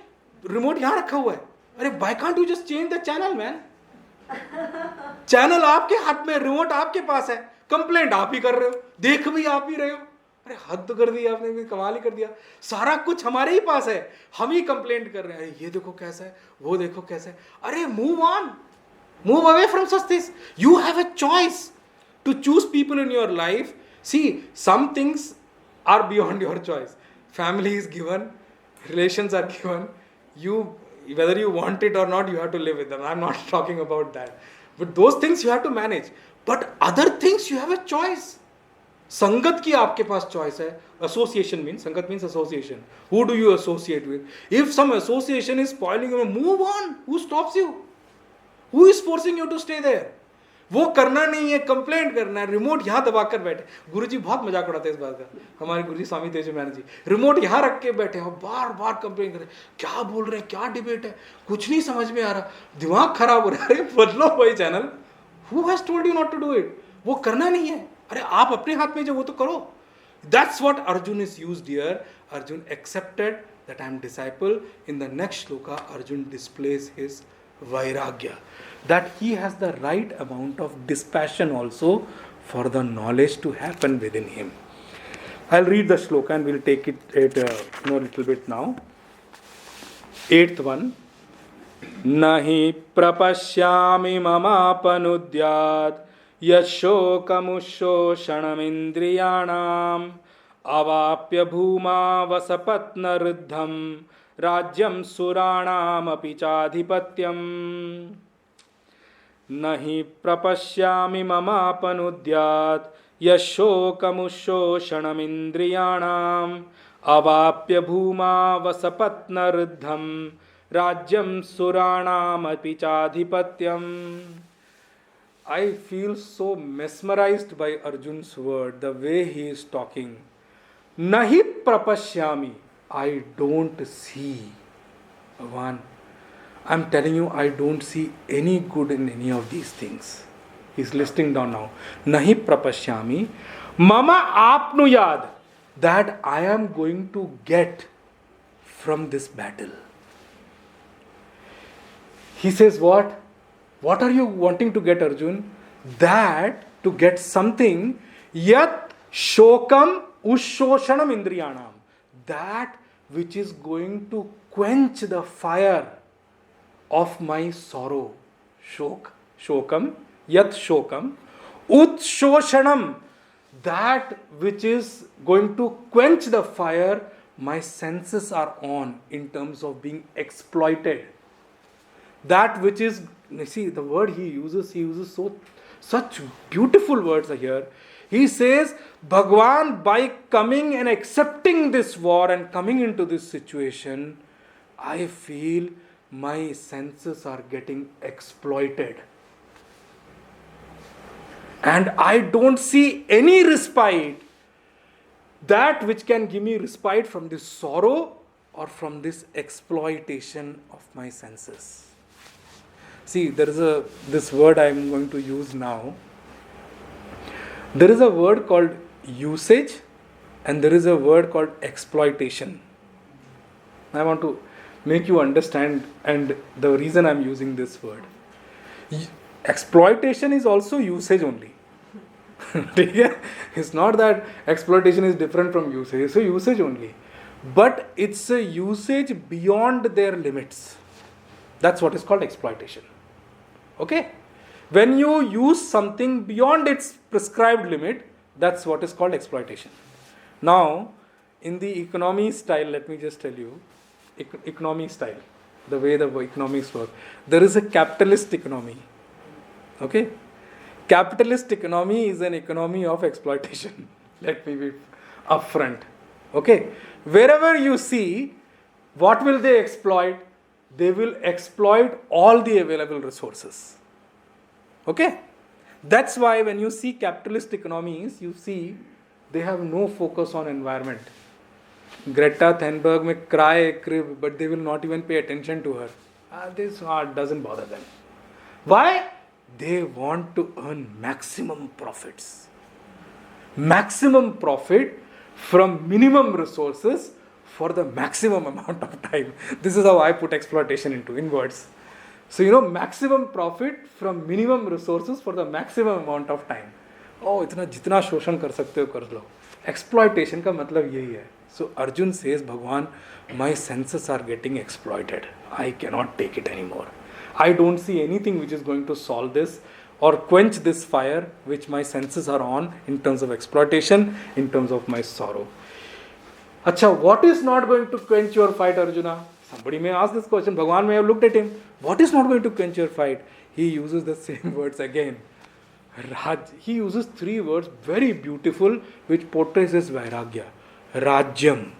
रिमोट यहाँ रखा हुआ है. अरे why can't you just change the channel, man? Channel आपके हाथ में, रिमोट आपके पास है. कंप्लेंट आप ही कर रहे हो, देख भी आप ही रहे हो. अरे हद कर दी आपने, भी कमाल ही कर दिया. सारा कुछ हमारे ही पास है, हम ही कंप्लेंट कर रहे हैं. अरे ये देखो कैसा है, वो देखो कैसा है. अरे move on, move away from such things. You have a choice to choose people in your life. See, some things are beyond your choice. Family is given, relations are given. You, whether you want it or not, you have to live with them. I'm not talking about that. But those things you have to manage. But other things you have a choice. संगत की आपके पास choice है. Association means, संगत means association. Who do you associate with? If some association is spoiling you, move on. Who stops you? Who is forcing you to stay there? वो करना नहीं है, complaint करना है. रिमोट यहाँ दबाकर बैठे. गुरुजी बहुत मजाक उड़ाते हैं इस बात का. हमारे गुरुजी स्वामी तेजस्वी जी रिमोट यहाँ रख के बैठे और बार बार कंप्लेन कर रहे हैं. क्या बोल रहे हैं, क्या डिबेट है, कुछ नहीं समझ में आ रहा, दिमाग खराब हो रहा है. बदलो भाई channel. Who has told you not to do it? वो करना नहीं है. अरे आप अपने हाथ में जो वो तो करो. That's what Arjun is used here. Arjun accepted that I am disciple. In the next shloka, Arjun displays his vairagya, that he has the right amount of dispassion also for the knowledge to happen within him. I'll read the shloka and we'll take it a little bit now. 8th one. Nahi prapashyami mamapanudyat yashokamushoshanamindriyanam avapya bhuma vasapatnaruddham राज्यम सुराणाम अपि चाधिपत्यम. नहि प्रपश्यामि ममापनुद्यात् यशोकमुशोषणमिन्द्रियाणाम् अवाप्य भूमा वसपत्नरुद्धं राज्यम सुराणाम अपि चाधिपत्यम. I feel so mesmerized by Arjun's word, the way he is talking. Nahi prapashyami. I don't see. Bhagwan, I'm telling you, I don't see any good in any of these things. He's listing down now. Nahi prapashyami mama apnuyad, that I am going to get from this battle. He says what? What are you wanting to get, Arjun? That to get something, yat shokam ushoshanam indriyanam, that which is going to quench the fire of my sorrow. Shokam, yat shokam, utshoshanam, that which is going to quench the fire my senses are on in terms of being exploited. That which is, you see the word he uses such beautiful words here. He says, Bhagwan, by coming and accepting this war and coming into this situation, I feel my senses are getting exploited. And I don't see any respite, that which can give me respite from this sorrow or from this exploitation of my senses. See, there is this word I am going to use now. There is a word called usage and there is a word called exploitation. I want to make you understand, and the reason I am using this word. Exploitation is also usage only. It's not that exploitation is different from usage. It's a usage only. But it's a usage beyond their limits. That's what is called exploitation. Okay? When you use something beyond its prescribed limit, that's what is called exploitation. Now, in the economy style, let me just tell you, economy style, the way the economics work, there is a capitalist economy. Okay? Capitalist economy is an economy of exploitation. Let me be upfront. Okay? Wherever you see, what will they exploit? They will exploit all the available resources. Okay? That's why when you see capitalist economies, you see they have no focus on environment. Greta Thunberg may cry, crib, but they will not even pay attention to her. This doesn't bother them. Why? They want to earn maximum profits. Maximum profit from minimum resources for the maximum amount of time. This is how I put exploitation in words. So maximum profit from minimum resources for the maximum amount of time. Oh, जितना शोषण कर सकते हो कर लो. Exploitation का मतलब यही है. So Arjun says, Bhagwan, my senses are getting exploited. I cannot take it anymore. I don't see anything which is going to solve this or quench this fire which my senses are on in terms of exploitation, in terms of my sorrow. Acha, what is not going to quench your fight, Arjuna? Somebody may ask this question. Bhagwan may have looked at him. What is not going to quench your fight? He uses the same words again. He uses 3 words, very beautiful, which portrays his vairagya. Rajyam.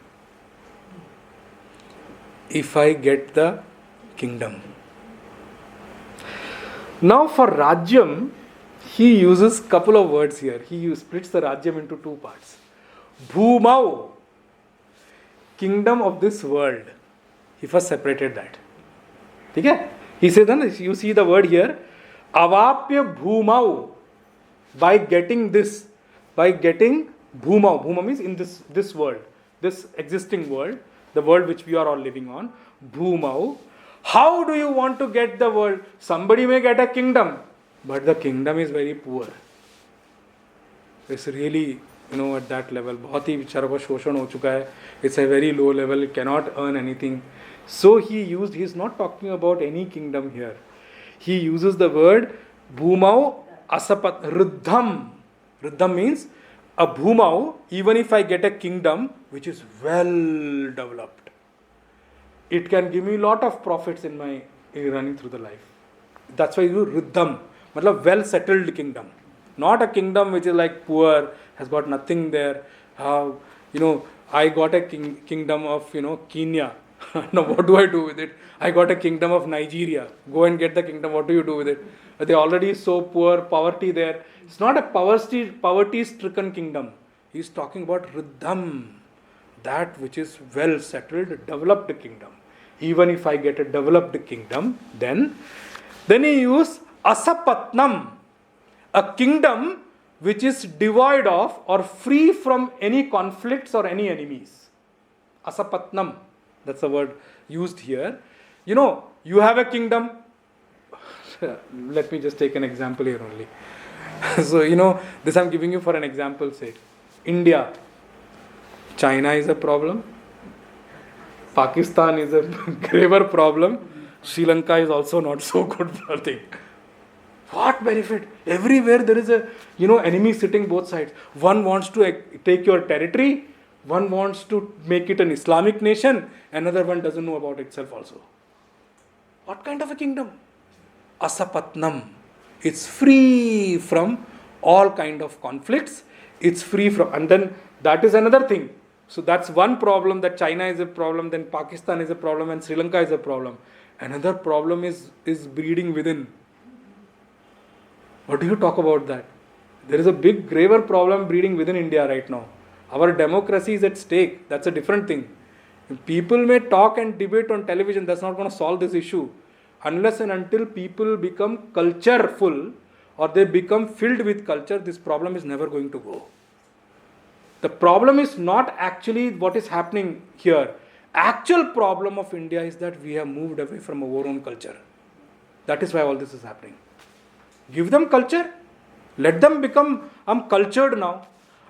If I get the kingdom. Now for Rajyam, he uses couple of words here. He splits the Rajyam into 2 parts. Bhumau, kingdom of this world. He first separated that. Okay? He said, you see the word here, Avapya Bhumau, by getting this, by getting Bhumau. Bhuma means in this world, this existing world, the world which we are all living on. Bhumau. How do you want to get the world? Somebody may get a kingdom, but the kingdom is very poor. It's really, at that level. बहुत ही बेचारा को शोषण हो चुका है. It's a very low level. It cannot earn anything. So he's not talking about any kingdom here. He uses the word Bhumau Asapat Riddham. Riddham means a Bhumau, even if I get a kingdom which is well developed, it can give me a lot of profits in my running through the life. That's why you do Riddham. Matlab well settled kingdom. Not a kingdom which is like poor, has got nothing there. I got a kingdom of, Kenya. Now what do I do with it? I got a kingdom of Nigeria. Go and get the kingdom. What do you do with it? They're already so poor, poverty there. It's not a poverty-stricken kingdom. He's talking about Riddham, that which is well settled, developed kingdom. Even if I get a developed kingdom, then he used Asapatnam. A kingdom which is devoid of or free from any conflicts or any enemies. Asapatnam, that's the word used here. You have a kingdom. Let me just take an example here only. So, this I'm giving you for an example's sake. India, China is a problem. Pakistan is a graver problem. Sri Lanka is also not so good for thing. What benefit? Everywhere there is a, enemy sitting both sides. One wants to take your territory. One wants to make it an Islamic nation. Another one doesn't know about itself also. What kind of a kingdom? Asapatnam. It's free from all kind of conflicts. It's free from, and then that is another thing. So that's one problem, that China is a problem, then Pakistan is a problem, and Sri Lanka is a problem. Another problem is breeding within. What do you talk about that? There is a big graver problem breeding within India right now. Our democracy is at stake. That's a different thing. People may talk and debate on television. That's not going to solve this issue. Unless and until people become cultureful or they become filled with culture, this problem is never going to go. The problem is not actually what is happening here. Actual problem of India is that we have moved away from our own culture. That is why all this is happening. Give them culture. Let them become, I'm cultured now.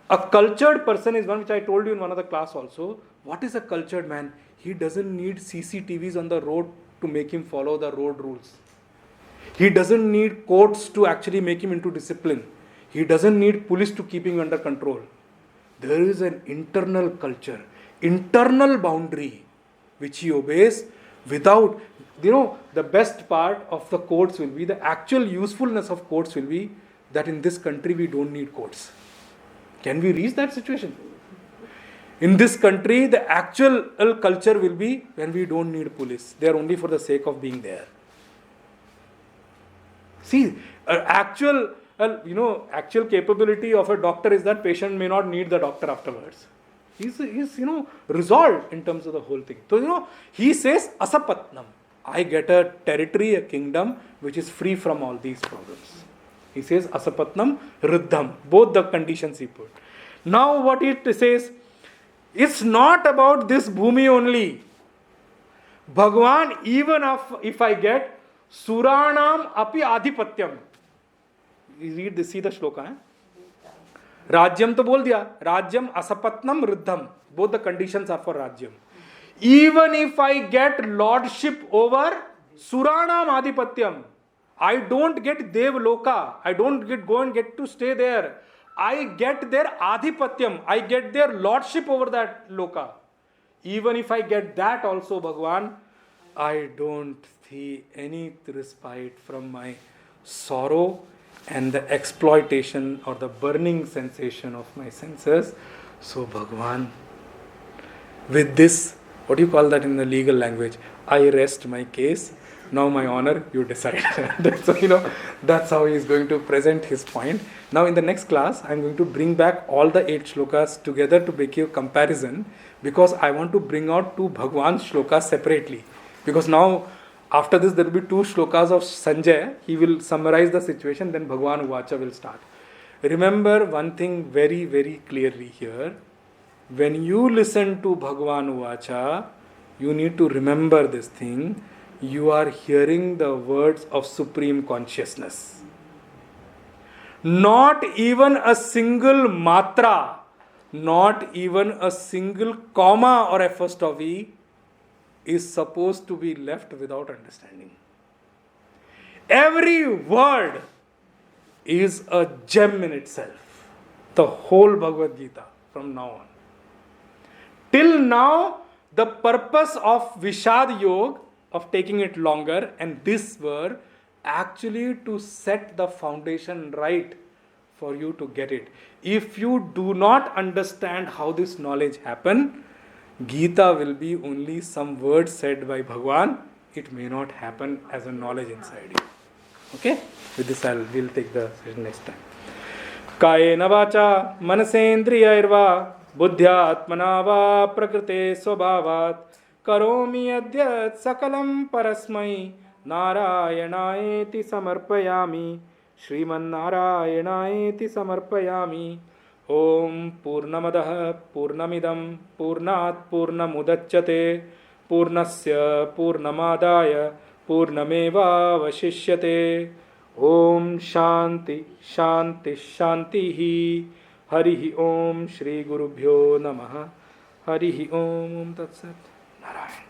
A cultured person is one which I told you in one of the class also. What is a cultured man? He doesn't need CCTVs on the road to make him follow the road rules. He doesn't need courts to actually make him into discipline. He doesn't need police to keep him under control. There is an internal culture, internal boundary which he obeys without, the best part of the courts will be, the actual usefulness of courts will be that in this country we don't need courts. Can we reach that situation? In this country, the actual culture will be when we don't need police. They are only for the sake of being there. See, actual capability of a doctor is that patient may not need the doctor afterwards. He's resolved in terms of the whole thing. So, he says, Asapatnam. I get a territory, a kingdom, which is free from all these problems. He says, Asapatnam, Riddham. Both the conditions he put. Now, what it says, it's not about this bhumi only. Bhagwan, even if I get Suranam api adhipatyam. Read this, see the shloka. Rajyam to bol diya. Rajyam asapatnam riddham. Both the conditions are for Rajyam. Even if I get lordship over Suranam adhipatyam, I don't get Dev Loka. I don't go and get to stay there. I get their adhipatyam. I get their lordship over that Loka. Even if I get that also, Bhagwan, I don't see any respite from my sorrow and the exploitation or the burning sensation of my senses. So Bhagwan, with this, what do you call that in the legal language? I rest my case. Now my honor, you decide. That's how he is going to present his point. Now in the next class, I am going to bring back all the 8 shlokas together to make a comparison, because I want to bring out 2 Bhagwan shlokas separately. Because now, after this, there will be 2 shlokas of Sanjay. He will summarize the situation, then Bhagwan Uvacha will start. Remember one thing very, very clearly here. When you listen to Bhagwan Uvacha, you need to remember this thing. You are hearing the words of Supreme Consciousness. Not even a single matra, not even a single comma or apostrophe is supposed to be left without understanding. Every word is a gem in itself. The whole Bhagavad Gita from now on. Till now, the purpose of Vishad Yoga, of taking it longer, and this were actually to set the foundation right for you to get it. If you do not understand how this knowledge happened, Gita will be only some words said by Bhagwan. It may not happen as a knowledge inside you. Okay? With this we'll take the session next time. Kayena vacha manasendriyairva buddhyatmana va prakrite swabhavat karomi adyat sakalam parasmai narayanaeti samarpayami श्रीमन्नारायणायेति समर्पयामि। ओम पूर्णमदः पूर्णमिदं पूर्णात् पूर्णमुदच्यते पूर्णस्य पूर्णमादाय पूर्णमेवावशिष्यते। ओम शांति शांति शांति ही। हरि ओम श्री गुरुभ्यो नमः। हरि ओम तत्सत्। नारायण।